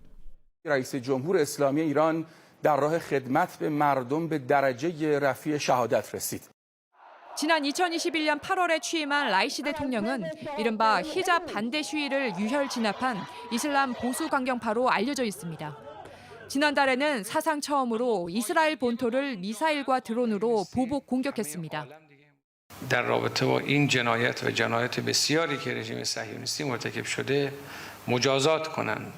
رئیس جمهور اسلامی ایران در راه خدمت به مردم به درجه رفیع شهادت رسید. 지난 2021년 8월에 취임한 라이시 대통령은 이른바 히잡 반대 시위를 유혈 진압한 이슬람 보수 강경파로 알려져 있습니다. 지난달에는 사상 처음으로 이스라엘 본토를 미사일과 드론으로 보복 공격했습니다. در رابطه با این جنایت و جنایت بسیاری که رژیم صهیونیستی مرتکب شده مجازات کنند.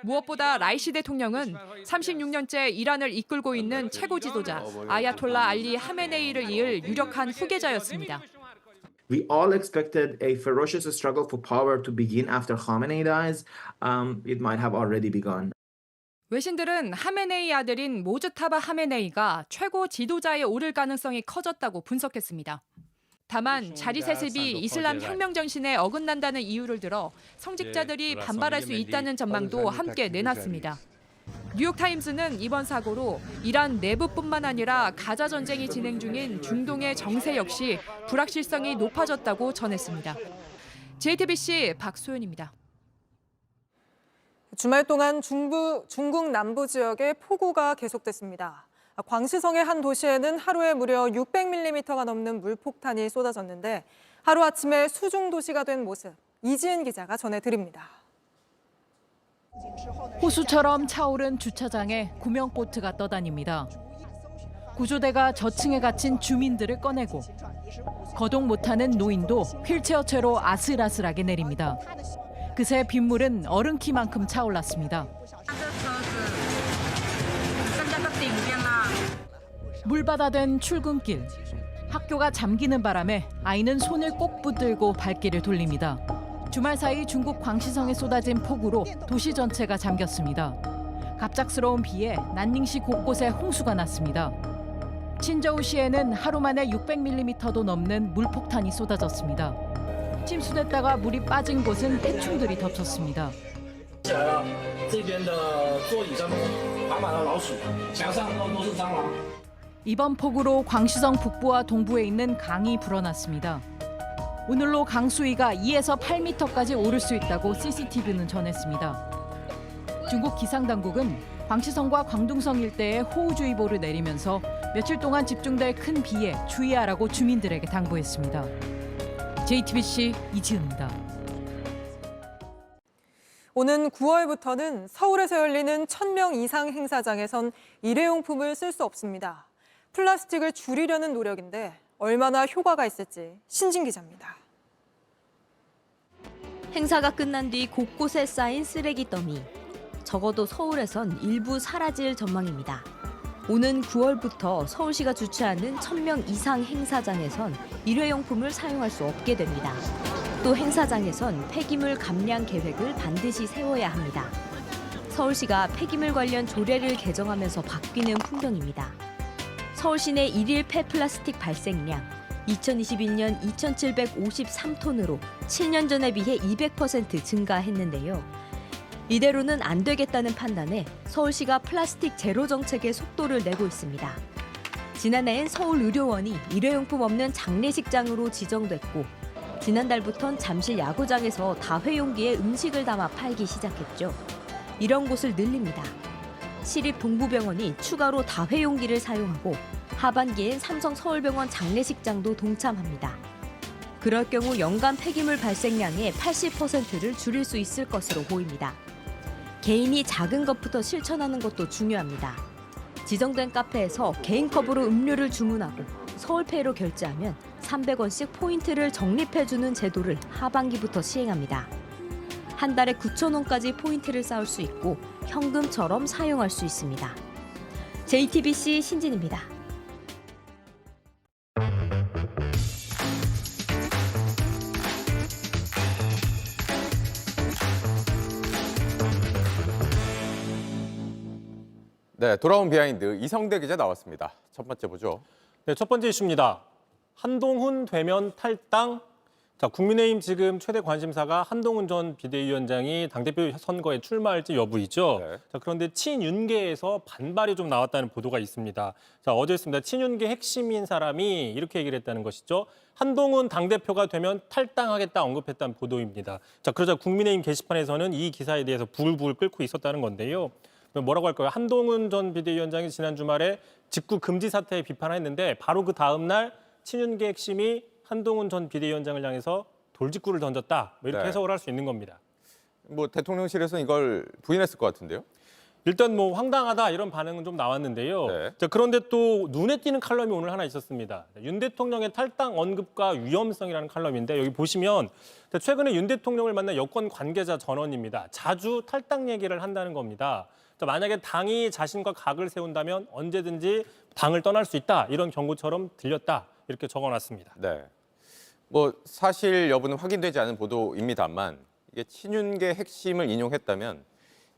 무엇보다 라이시 대통령은 36년째 이란을 이끌고 있는 최고 지도자 아야톨라 알리 하메네이를 이을 유력한 후계자였습니다. We all expected a ferocious struggle for power to begin after Khamenei dies. It might have already begun. 외신들은 하메네이 아들인 모즈타바 하메네이가 최고 지도자에 오를 가능성이 커졌다고 분석했습니다. 다만 자리 세습이 이슬람 혁명 정신에 어긋난다는 이유를 들어 성직자들이 반발할 수 있다는 전망도 함께 내놨습니다. 뉴욕타임스는 이번 사고로 이란 내부뿐만 아니라 가자 전쟁이 진행 중인 중동의 정세 역시 불확실성이 높아졌다고 전했습니다. JTBC 박소연입니다. 주말 동안 중국 남부 지역에 폭우가 계속됐습니다. 광시성의 한 도시에는 하루에 무려 600mm가 넘는 물폭탄이 쏟아졌는데 하루아침에 수중 도시가 된 모습, 이지은 기자가 전해드립니다. 호수처럼 차오른 주차장에 구명보트가 떠다닙니다. 구조대가 저층에 갇힌 주민들을 꺼내고 거동 못하는 노인도 휠체어채로 아슬아슬하게 내립니다. 그새 빗물은 얼음 키만큼 차올랐습니다. 물바다된 출근길. 학교가 잠기는 바람에 아이는 손을 꼭 붙들고 발길을 돌립니다. 주말 사이 중국 광시성에 쏟아진 폭우로 도시 전체가 잠겼습니다. 갑작스러운 비에 난닝시 곳곳에 홍수가 났습니다. 친저우시에는 하루 만에 600mm도 넘는 물폭탄이 쏟아졌습니다. 침수됐다가 물이 빠진 곳은 해충들이 덮쳤습니다. 이번 폭우로 광시성 북부와 동부에 있는 강이 불어났습니다. 오늘로 강수위가 2에서 8m까지 오를 수 있다고 CCTV는 전했습니다. 중국 기상당국은 광시성과 광둥성 일대에 호우주의보를 내리면서 며칠 동안 집중될 큰 비에 주의하라고 주민들에게 당부했습니다. JTBC 이지은입니다. 오는 9월부터는 서울에서 열리는 1000명 이상 행사장에선 일회용품을 쓸 수 없습니다. 플라스틱을 줄이려는 노력인데 얼마나 효과가 있을지 신진 기자입니다. 행사가 끝난 뒤 곳곳에 쌓인 쓰레기 더미. 적어도 서울에선 일부 사라질 전망입니다. 오는 9월부터 서울시가 주최하는 1000명 이상 행사장에선 일회용품을 사용할 수 없게 됩니다. 또 행사장에선 폐기물 감량 계획을 반드시 세워야 합니다. 서울시가 폐기물 관련 조례를 개정하면서 바뀌는 풍경입니다. 서울시 내 일일 폐플라스틱 발생량 2021년 2,753톤으로 7년 전에 비해 200% 증가했는데요. 이대로는 안 되겠다는 판단에 서울시가 플라스틱 제로 정책에 속도를 내고 있습니다. 지난해엔 서울의료원이 일회용품 없는 장례식장으로 지정됐고 지난달부턴 잠실 야구장에서 다회용기에 음식을 담아 팔기 시작했죠. 이런 곳을 늘립니다. 시립동부병원이 추가로 다회용기를 사용하고 하반기엔 삼성 서울병원 장례식장도 동참합니다. 그럴 경우 연간 폐기물 발생량의 80%를 줄일 수 있을 것으로 보입니다. 개인이 작은 것부터 실천하는 것도 중요합니다. 지정된 카페에서 개인컵으로 음료를 주문하고 서울페이로 결제하면 300원씩 포인트를 적립해주는 제도를 하반기부터 시행합니다. 한 달에 9,000원까지 포인트를 쌓을 수 있고 현금처럼 사용할 수 있습니다. JTBC 신진입니다. 네, 돌아온 비하인드 이성대 기자 나왔습니다. 첫 번째 보죠. 네, 첫 번째 이슈입니다. 한동훈 되면 탈당. 자, 국민의힘 지금 최대 관심사가 한동훈 전 비대위원장이 당대표 선거에 출마할지 여부이죠. 네. 자, 그런데 친윤계에서 반발이 좀 나왔다는 보도가 있습니다. 자, 어제였습니다. 친윤계 핵심인 사람이 이렇게 얘기를 했다는 것이죠. 한동훈 당대표가 되면 탈당하겠다 언급했다는 보도입니다. 자, 그러자 국민의힘 게시판에서는 이 기사에 대해서 부글부글 끓고 있었다는 건데요. 뭐라고 할까요? 한동훈 전 비대위원장이 지난 주말에 직구 금지 사태에 비판했는데 바로 그 다음 날 친윤계 핵심이 한동훈 전 비대위원장을 향해서 돌직구를 던졌다. 뭐 이렇게 네. 해석을 할 수 있는 겁니다. 뭐 대통령실에서는 이걸 부인했을 것 같은데요. 일단 뭐 황당하다 이런 반응은 좀 나왔는데요. 네. 자, 그런데 또 눈에 띄는 칼럼이 오늘 하나 있었습니다. 윤 대통령의 탈당 언급과 위험성이라는 칼럼인데 여기 보시면 최근에 윤 대통령을 만난 여권 관계자 전원입니다. 자주 탈당 얘기를 한다는 겁니다. 자, 만약에 당이 자신과 각을 세운다면 언제든지 당을 떠날 수 있다. 이런 경고처럼 들렸다. 이렇게 적어놨습니다. 네. 뭐 사실 여부는 확인되지 않은 보도입니다만 이게 친윤계 핵심을 인용했다면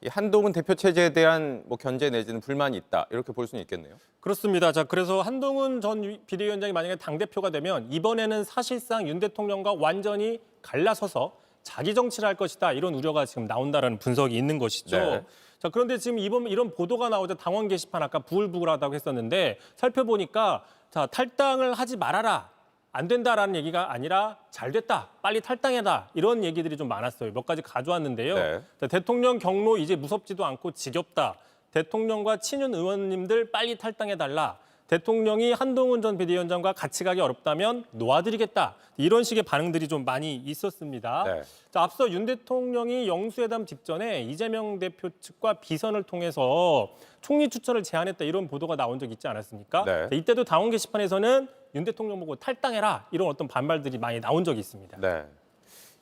이 한동훈 대표 체제에 대한 뭐 견제 내지는 불만이 있다 이렇게 볼 수는 있겠네요. 그렇습니다. 자, 그래서 한동훈 전 비대위원장이 만약에 당대표가 되면 이번에는 사실상 윤 대통령과 완전히 갈라서서 자기 정치를 할 것이다 이런 우려가 지금 나온다라는 분석이 있는 것이죠. 네. 자, 그런데 지금 이런 보도가 나오자 당원 게시판 아까 부글부글하다고 했었는데 살펴보니까 자, 탈당을 하지 말아라. 안 된다라는 얘기가 아니라 잘 됐다. 빨리 탈당해라. 이런 얘기들이 좀 많았어요. 몇 가지 가져왔는데요. 네. 자, 대통령 경로 이제 무섭지도 않고 지겹다. 대통령과 친윤 의원님들 빨리 탈당해달라. 대통령이 한동훈 전 비대위원장과 같이 가기 어렵다면 놓아드리겠다. 이런 식의 반응들이 좀 많이 있었습니다. 네. 자, 앞서 윤 대통령이 영수회담 직전에 이재명 대표 측과 비선을 통해서 총리 추천을 제안했다 이런 보도가 나온 적 있지 않았습니까? 네. 자, 이때도 당원 게시판에서는 윤 대통령 보고 탈당해라 이런 어떤 반발들이 많이 나온 적이 있습니다. 네.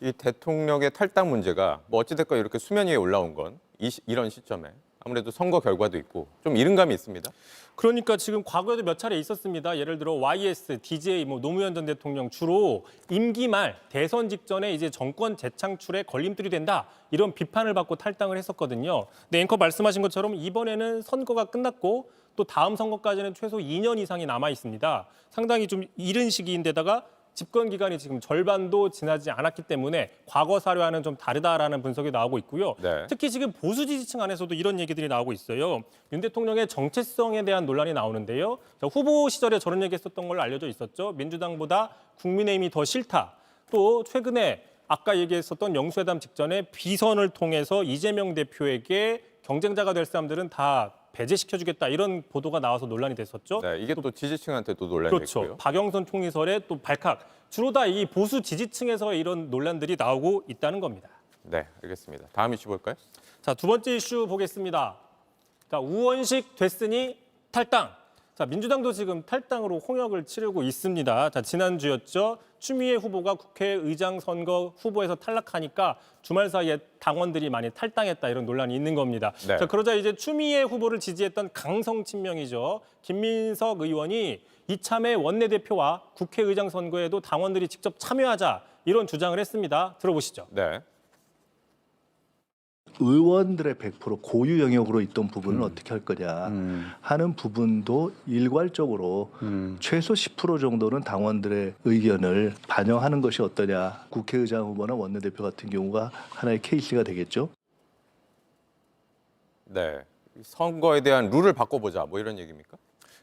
이 대통령의 탈당 문제가 뭐 어찌됐건 이렇게 수면 위에 올라온 건 이런 시점에 아무래도 선거 결과도 있고 좀 이른감이 있습니다. 그러니까 지금 과거에도 몇 차례 있었습니다. 예를 들어 YS, DJ, 뭐 노무현 전 대통령 주로 임기 말 대선 직전에 이제 정권 재창출에 걸림돌이 된다 이런 비판을 받고 탈당을 했었거든요. 근데 앵커 말씀하신 것처럼 이번에는 선거가 끝났고 또 다음 선거까지는 최소 2년 이상이 남아 있습니다. 상당히 좀 이른 시기인데다가 집권 기간이 지금 절반도 지나지 않았기 때문에 과거 사례와는 좀 다르다라는 분석이 나오고 있고요. 네. 특히 지금 보수 지지층 안에서도 이런 얘기들이 나오고 있어요. 윤 대통령의 정체성에 대한 논란이 나오는데요. 후보 시절에 저런 얘기했었던 걸로 알려져 있었죠. 민주당보다 국민의힘이 더 싫다. 또 최근에 아까 얘기했었던 영수회담 직전에 비선을 통해서 이재명 대표에게 경쟁자가 될 사람들은 다 배제시켜주겠다 이런 보도가 나와서 논란이 됐었죠. 네, 이게 또 지지층한테 또 논란이 그렇죠. 됐고요. 박영선 총리설에 또 발칵. 주로 다 이 보수 지지층에서 이런 논란들이 나오고 있다는 겁니다. 네, 알겠습니다. 다음 이슈 볼까요? 자, 두 번째 이슈 보겠습니다. 자, 우원식 됐으니 탈당. 자, 민주당도 지금 탈당으로 홍역을 치르고 있습니다. 자, 지난주였죠. 추미애 후보가 국회의장 선거 후보에서 탈락하니까 주말 사이에 당원들이 많이 탈당했다 이런 논란이 있는 겁니다. 네. 자, 그러자 이제 추미애 후보를 지지했던 강성 친명이죠. 김민석 의원이 이참에 원내대표와 국회의장 선거에도 당원들이 직접 참여하자 이런 주장을 했습니다. 들어보시죠. 네. 의원들의 100% 고유 영역으로 있던 부분을 어떻게 할 거냐 하는 부분도 일괄적으로 최소 10% 정도는 당원들의 의견을 반영하는 것이 어떠냐. 국회의장 후보나 원내대표 같은 경우가 하나의 케이스가 되겠죠. 네. 선거에 대한 룰을 바꿔보자 뭐 이런 얘기입니까?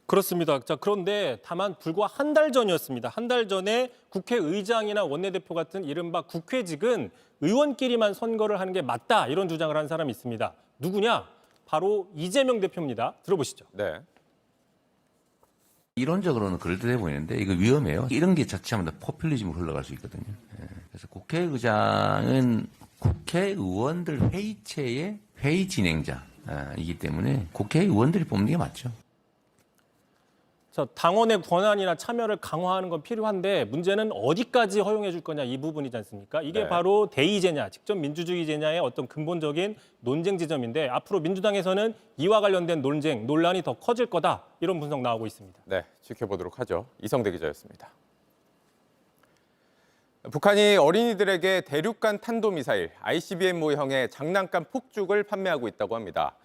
그렇습니다. 자, 그런데 다만 불과 한 달 전이었습니다. 한 달 전에 국회의장이나 원내대표 같은 이른바 국회직은 의원끼리만 선거를 하는 게 맞다 이런 주장을 한 사람이 있습니다. 누구냐? 바로 이재명 대표입니다. 들어보시죠. 네. 이론적으로는 그럴듯해 보이는데 이거 위험해요. 이런 게 자칫하면 포퓰리즘으로 흘러갈 수 있거든요. 그래서 국회의장은 국회의원들 회의체의 회의 진행자이기 때문에 국회의원들이 뽑는 게 맞죠. 자, 당원의 권한이나 참여를 강화하는 건 필요한데 문제는 어디까지 허용해 줄 거냐 이 부분이지 않습니까? 이게 네. 바로 대의제냐, 직접 민주주의제냐의 어떤 근본적인 논쟁 지점인데 앞으로 민주당에서는 이와 관련된 논쟁, 논란이 더 커질 거다 이런 분석 나오고 있습니다. 네, 지켜보도록 하죠. 이성대 기자였습니다. 북한이 어린이들에게 대륙간 탄도미사일 ICBM 모형의 장난감 폭죽을 판매하고 있다고 합니다.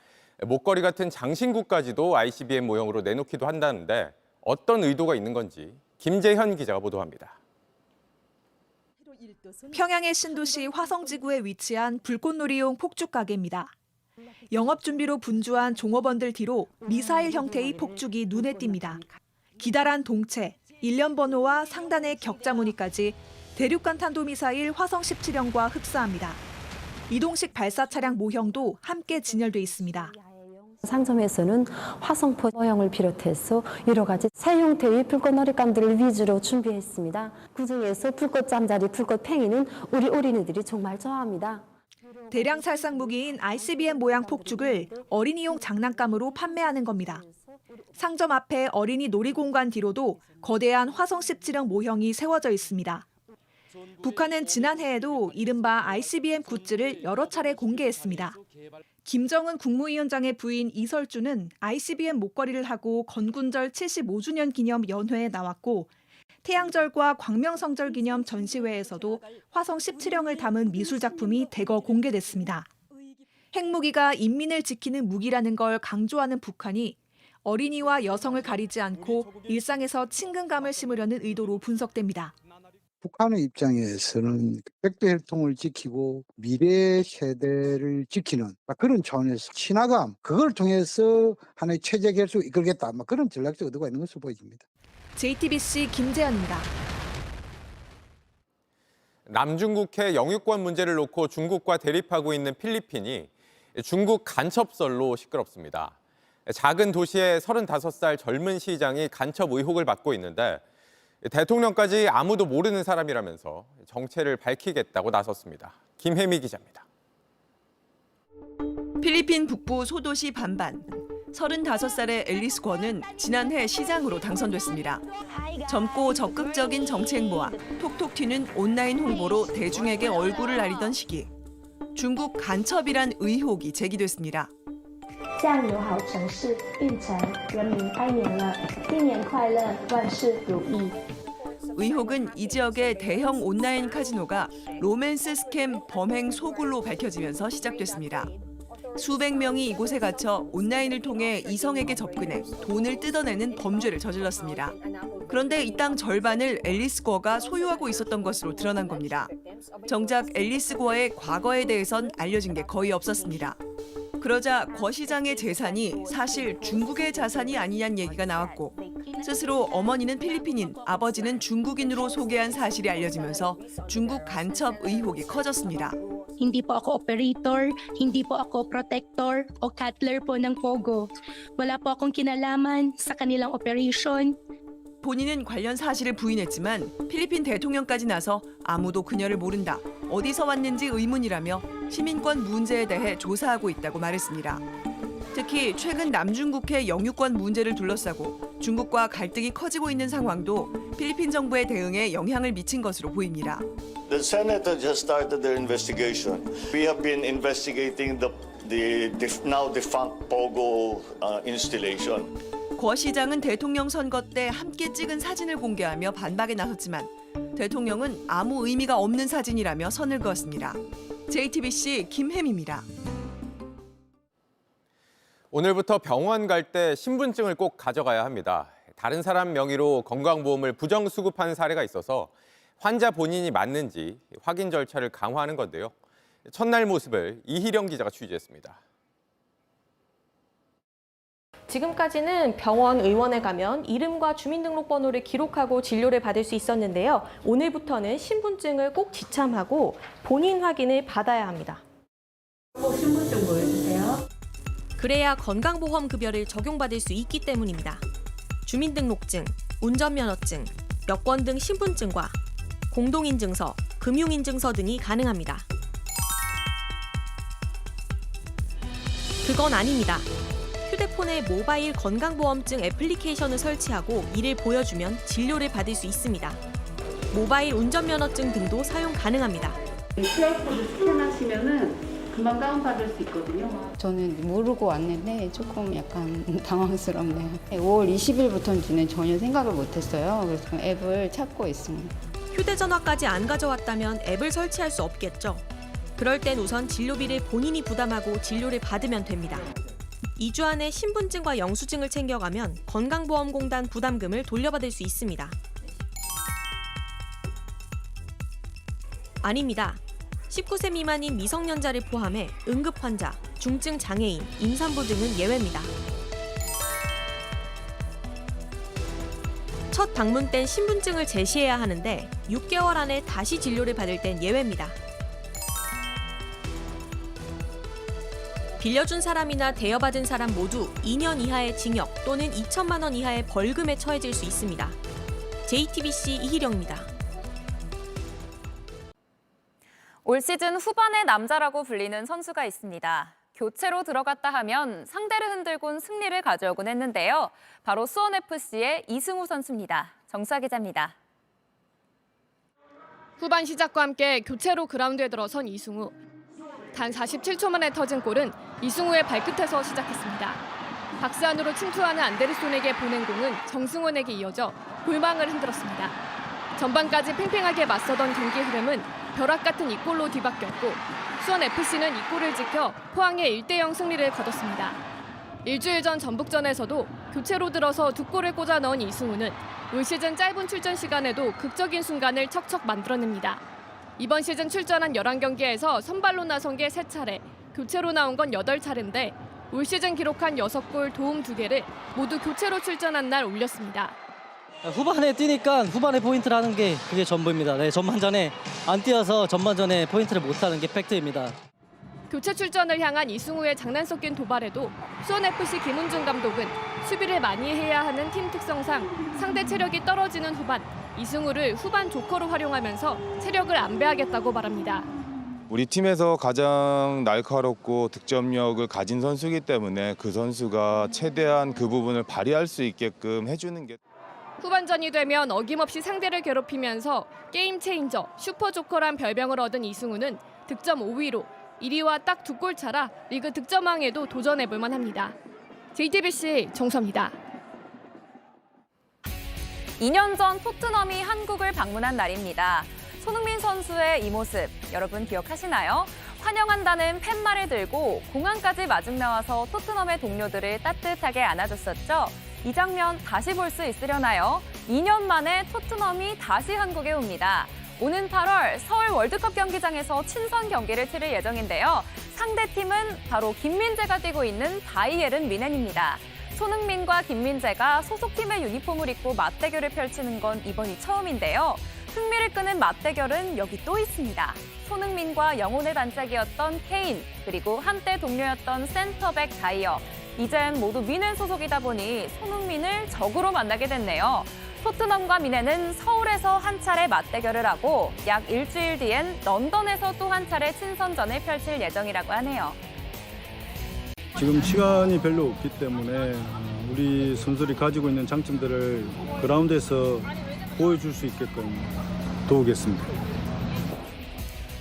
목걸이 같은 장신구까지도 ICBM 모형으로 내놓기도 한다는데 어떤 의도가 있는 건지 김재현 기자가 보도합니다. 평양의 신도시 화성지구에 위치한 불꽃놀이용 폭죽 가게입니다. 영업 준비로 분주한 종업원들 뒤로 미사일 형태의 폭죽이 눈에 띕니다. 기다란 동체, 일련 번호와 상단의 격자 무늬까지 대륙간 탄도미사일 화성 17형과 흡사합니다. 이동식 발사 차량 모형도 함께 진열돼 있습니다. 상점에서는 화성포 모형을 비롯해서 여러 가지 새 형태의 불꽃놀이감들을 위주로 준비했습니다. 그중에서 불꽃잠자리, 불꽃팽이는 우리 어린이들이 정말 좋아합니다. 대량 살상 무기인 ICBM 모양 폭죽을 어린이용 장난감으로 판매하는 겁니다. 상점 앞에 어린이 놀이공간 뒤로도 거대한 화성 17형 모형이 세워져 있습니다. 북한은 지난해에도 이른바 ICBM 굿즈를 여러 차례 공개했습니다. 김정은 국무위원장의 부인 이설주는 ICBM 목걸이를 하고 건군절 75주년 기념 연회에 나왔고 태양절과 광명성절 기념 전시회에서도 화성 17형을 담은 미술작품이 대거 공개됐습니다. 핵무기가 인민을 지키는 무기라는 걸 강조하는 북한이 어린이와 여성을 가리지 않고 일상에서 친근감을 심으려는 의도로 분석됩니다. 북한의 입장에서는 백대혈통을 지키고 미래 세대를 지키는 그런 차원에서 친화감, 그걸 통해서 하나의 체제 결속을 이끌겠다, 그런 전략적 의도가 있는 것으로 보여집니다. JTBC 김재현입니다. 남중국해 영유권 문제를 놓고 중국과 대립하고 있는 필리핀이 중국 간첩설로 시끄럽습니다. 작은 도시의 35살 젊은 시장이 간첩 의혹을 받고 있는데 대통령까지 아무도 모르는 사람이라면서 정체를 밝히겠다고 나섰습니다. 김혜미 기자입니다. 필리핀 북부 소도시 반반. 35살의 앨리스 권은 지난해 시장으로 당선됐습니다. 젊고 적극적인 정치 행보와 톡톡 튀는 온라인 홍보로 대중에게 얼굴을 알리던 시기. 중국 간첩이란 의혹이 제기됐습니다. 酱油好城市运城人民拜年了新年快乐万事如意 의혹은 이 지역의 대형 온라인 카지노가 로맨스 스캠 범행 소굴로 밝혀지면서 시작됐습니다. 수백 명이 이곳에 갇혀 온라인을 통해 이성에게 접근해 돈을 뜯어내는 범죄를 저질렀습니다. 그런데 이 땅 절반을 앨리스 거가 소유하고 있었던 것으로 드러난 겁니다. 정작 앨리스 거의 과거에 대해선 알려진 게 거의 없었습니다. 그러자 거 시장의 재산이 사실 중국의 자산이 아니냐는 얘기가 나왔고 스스로 어머니는 필리핀인, 아버지는 중국인으로 소개한 사실이 알려지면서 중국 간첩 의혹이 커졌습니다. Hindi po ako operator, hindi po ako protector o cutler po ng Pogo. Wala po akong kinalaman sa kanilang operation. 본인은 관련 사실을 부인했지만 필리핀 대통령까지 나서 아무도 그녀를 모른다, 어디서 왔는지 의문이라며 시민권 문제에 대해 조사하고 있다고 말했습니다. 특히 최근 남중국해 영유권 문제를 둘러싸고 중국과 갈등이 커지고 있는 상황도 필리핀 정부의 대응에 영향을 미친 것으로 보입니다. The Senate just started their investigation. We have been investigating the now defunct Pogo installation. 거 시장은 대통령 선거 때 함께 찍은 사진을 공개하며 반박에 나섰지만 대통령은 아무 의미가 없는 사진이라며 선을 그었습니다. JTBC 김혜미입니다. 오늘부터 병원 갈 때 신분증을 꼭 가져가야 합니다. 다른 사람 명의로 건강보험을 부정수급한 사례가 있어서 환자 본인이 맞는지 확인 절차를 강화하는 건데요. 첫날 모습을 이희령 기자가 취재했습니다. 지금까지는 병원 의원에 가면 이름과 주민등록번호를 기록하고 진료를 받을 수 있었는데요. 오늘부터는 신분증을 꼭 지참하고 본인 확인을 받아야 합니다. 꼭 신분증 보여주세요. 그래야 건강보험 급여를 적용받을 수 있기 때문입니다. 주민등록증, 운전면허증, 여권 등 신분증과 공동인증서, 금융인증서 등이 가능합니다. 그건 아닙니다. 휴대폰에 모바일 건강보험증 애플리케이션을 설치하고 이를 보여주면 진료를 받을 수 있습니다. 모바일 운전면허증 등도 사용 가능합니다. QR코드 스캔하시면은 금방 다운받을 수 있거든요. 저는 모르고 왔는데 조금 약간 당황스럽네요. 5월 20일부터는 전혀 생각을 못했어요. 그래서 앱을 찾고 있습니다. 휴대전화까지 안 가져왔다면 앱을 설치할 수 없겠죠. 그럴 땐 우선 진료비를 본인이 부담하고 진료를 받으면 됩니다. 2주 안에 신분증과 영수증을 챙겨가면 건강보험공단 부담금을 돌려받을 수 있습니다. 아닙니다. 19세 미만인 미성년자를 포함해 응급환자, 중증 장애인, 임산부 등은 예외입니다. 첫 방문 땐 신분증을 제시해야 하는데 6개월 안에 다시 진료를 받을 땐 예외입니다. 빌려준 사람이나 대여받은 사람 모두 2년 이하의 징역 또는 2천만 원 이하의 벌금에 처해질 수 있습니다. JTBC 이희령입니다. 올 시즌 후반의 남자라고 불리는 선수가 있습니다. 교체로 들어갔다 하면 상대를 흔들곤 승리를 가져오곤 했는데요. 바로 수원FC의 이승우 선수입니다. 정수아 기자입니다. 후반 시작과 함께 교체로 그라운드에 들어선 이승우. 단 47초 만에 터진 골은 이승우의 발끝에서 시작했습니다. 박스 안으로 침투하는 안데르손에게 보낸 공은 정승원에게 이어져 골망을 흔들었습니다. 전반까지 팽팽하게 맞서던 경기 흐름은 벼락 같은 이 골로 뒤바뀌었고 수원FC는 이 골을 지켜 포항의 1대0 승리를 거뒀습니다. 일주일 전 전북전에서도 교체로 들어서 2골을 꽂아 넣은 이승우는 올 시즌 짧은 출전 시간에도 극적인 순간을 척척 만들어냅니다. 이번 시즌 출전한 11경기에서 선발로 나선 게 3차례, 교체로 나온 건 8차례인데 올 시즌 기록한 6골 도움 2개를 모두 교체로 출전한 날 올렸습니다. 후반에 뛰니까 후반에 포인트를 하는 게 그게 전부입니다. 네, 전반전에 안 뛰어서 전반전에 포인트를 못하는 게 팩트입니다. 교체 출전을 향한 이승우의 장난 섞인 도발에도 수원FC 김훈중 감독은 수비를 많이 해야 하는 팀 특성상 상대 체력이 떨어지는 후반, 이승우를 후반 조커로 활용하면서 체력을 안배하겠다고 말합니다. 우리 팀에서 가장 날카롭고 득점력을 가진 선수이기 때문에 그 선수가 최대한 그 부분을 발휘할 수 있게끔 해주는 게 후반전이 되면 어김없이 상대를 괴롭히면서 게임 체인저, 슈퍼조커란 별명을 얻은 이승우는 득점 5위로 1위와 딱 2골 차라 리그 득점왕에도 도전해볼 만합니다. JTBC 정수아입니다. 2년 전 토트넘이 한국을 방문한 날입니다. 손흥민 선수의 이 모습 여러분 기억하시나요? 환영한다는 팻말을 들고 공항까지 마중 나와서 토트넘의 동료들을 따뜻하게 안아줬었죠. 이 장면 다시 볼 수 있으려나요? 2년 만에 토트넘이 다시 한국에 옵니다. 오는 8월 서울 월드컵 경기장에서 친선 경기를 치를 예정인데요. 상대팀은 바로 김민재가 뛰고 있는 바이에른 뮌헨입니다. 손흥민과 김민재가 소속팀의 유니폼을 입고 맞대결을 펼치는 건 이번이 처음인데요. 흥미를 끄는 맞대결은 여기 또 있습니다. 손흥민과 영혼의 단짝이었던 케인, 그리고 한때 동료였던 센터백 다이어. 이젠 모두 뮌헨 소속이다 보니 손흥민을 적으로 만나게 됐네요. 토트넘과 뮌헨은 서울에서 한 차례 맞대결을 하고 약 일주일 뒤엔 런던에서 또 한 차례 친선전을 펼칠 예정이라고 하네요. 지금 시간이 별로 없기 때문에 우리 선수들이 가지고 있는 장점들을 그라운드에서 보여줄 수 있게끔 도우겠습니다.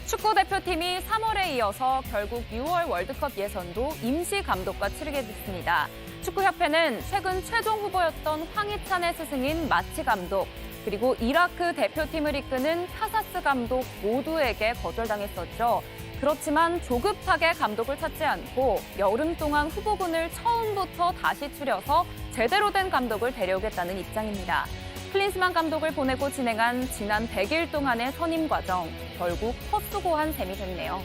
축구 대표팀이 3월에 이어서 결국 6월 월드컵 예선도 임시 감독과 치르게 됐습니다. 축구협회는 최근 최종 후보였던 황희찬의 스승인 마치 감독, 그리고 이라크 대표팀을 이끄는 카사스 감독 모두에게 거절당했었죠. 그렇지만 조급하게 감독을 찾지 않고 여름 동안 후보군을 처음부터 다시 추려서 제대로 된 감독을 데려오겠다는 입장입니다. 클린스만 감독을 보내고 진행한 지난 100일 동안의 선임 과정, 결국 헛수고한 셈이 됐네요.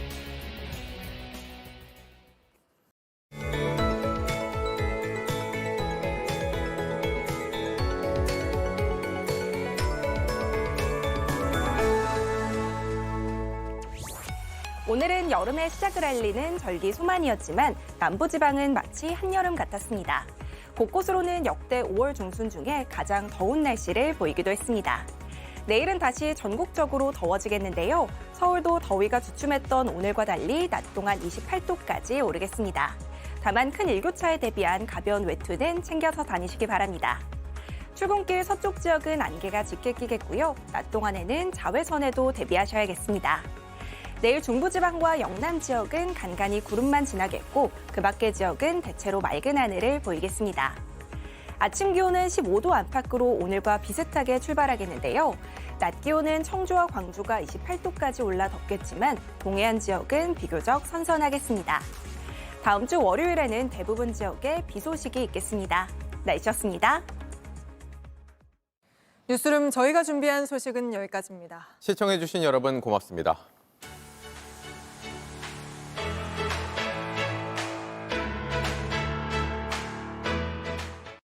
오늘은 여름의 시작을 알리는 절기 소만이었지만 남부지방은 마치 한여름 같았습니다. 곳곳으로는 역대 5월 중순 중에 가장 더운 날씨를 보이기도 했습니다. 내일은 다시 전국적으로 더워지겠는데요. 서울도 더위가 주춤했던 오늘과 달리 낮 동안 28도까지 오르겠습니다. 다만 큰 일교차에 대비한 가벼운 외투는 챙겨서 다니시기 바랍니다. 출근길 서쪽 지역은 안개가 짙게 끼겠고요. 낮 동안에는 자외선에도 대비하셔야겠습니다. 내일 중부지방과 영남 지역은 간간히 구름만 지나겠고 그 밖의 지역은 대체로 맑은 하늘을 보이겠습니다. 아침 기온은 15도 안팎으로 오늘과 비슷하게 출발하겠는데요. 낮 기온은 청주와 광주가 28도까지 올라 덥겠지만 동해안 지역은 비교적 선선하겠습니다. 다음 주 월요일에는 대부분 지역에 비 소식이 있겠습니다. 날씨였습니다. 뉴스룸 저희가 준비한 소식은 여기까지입니다. 시청해주신 여러분 고맙습니다.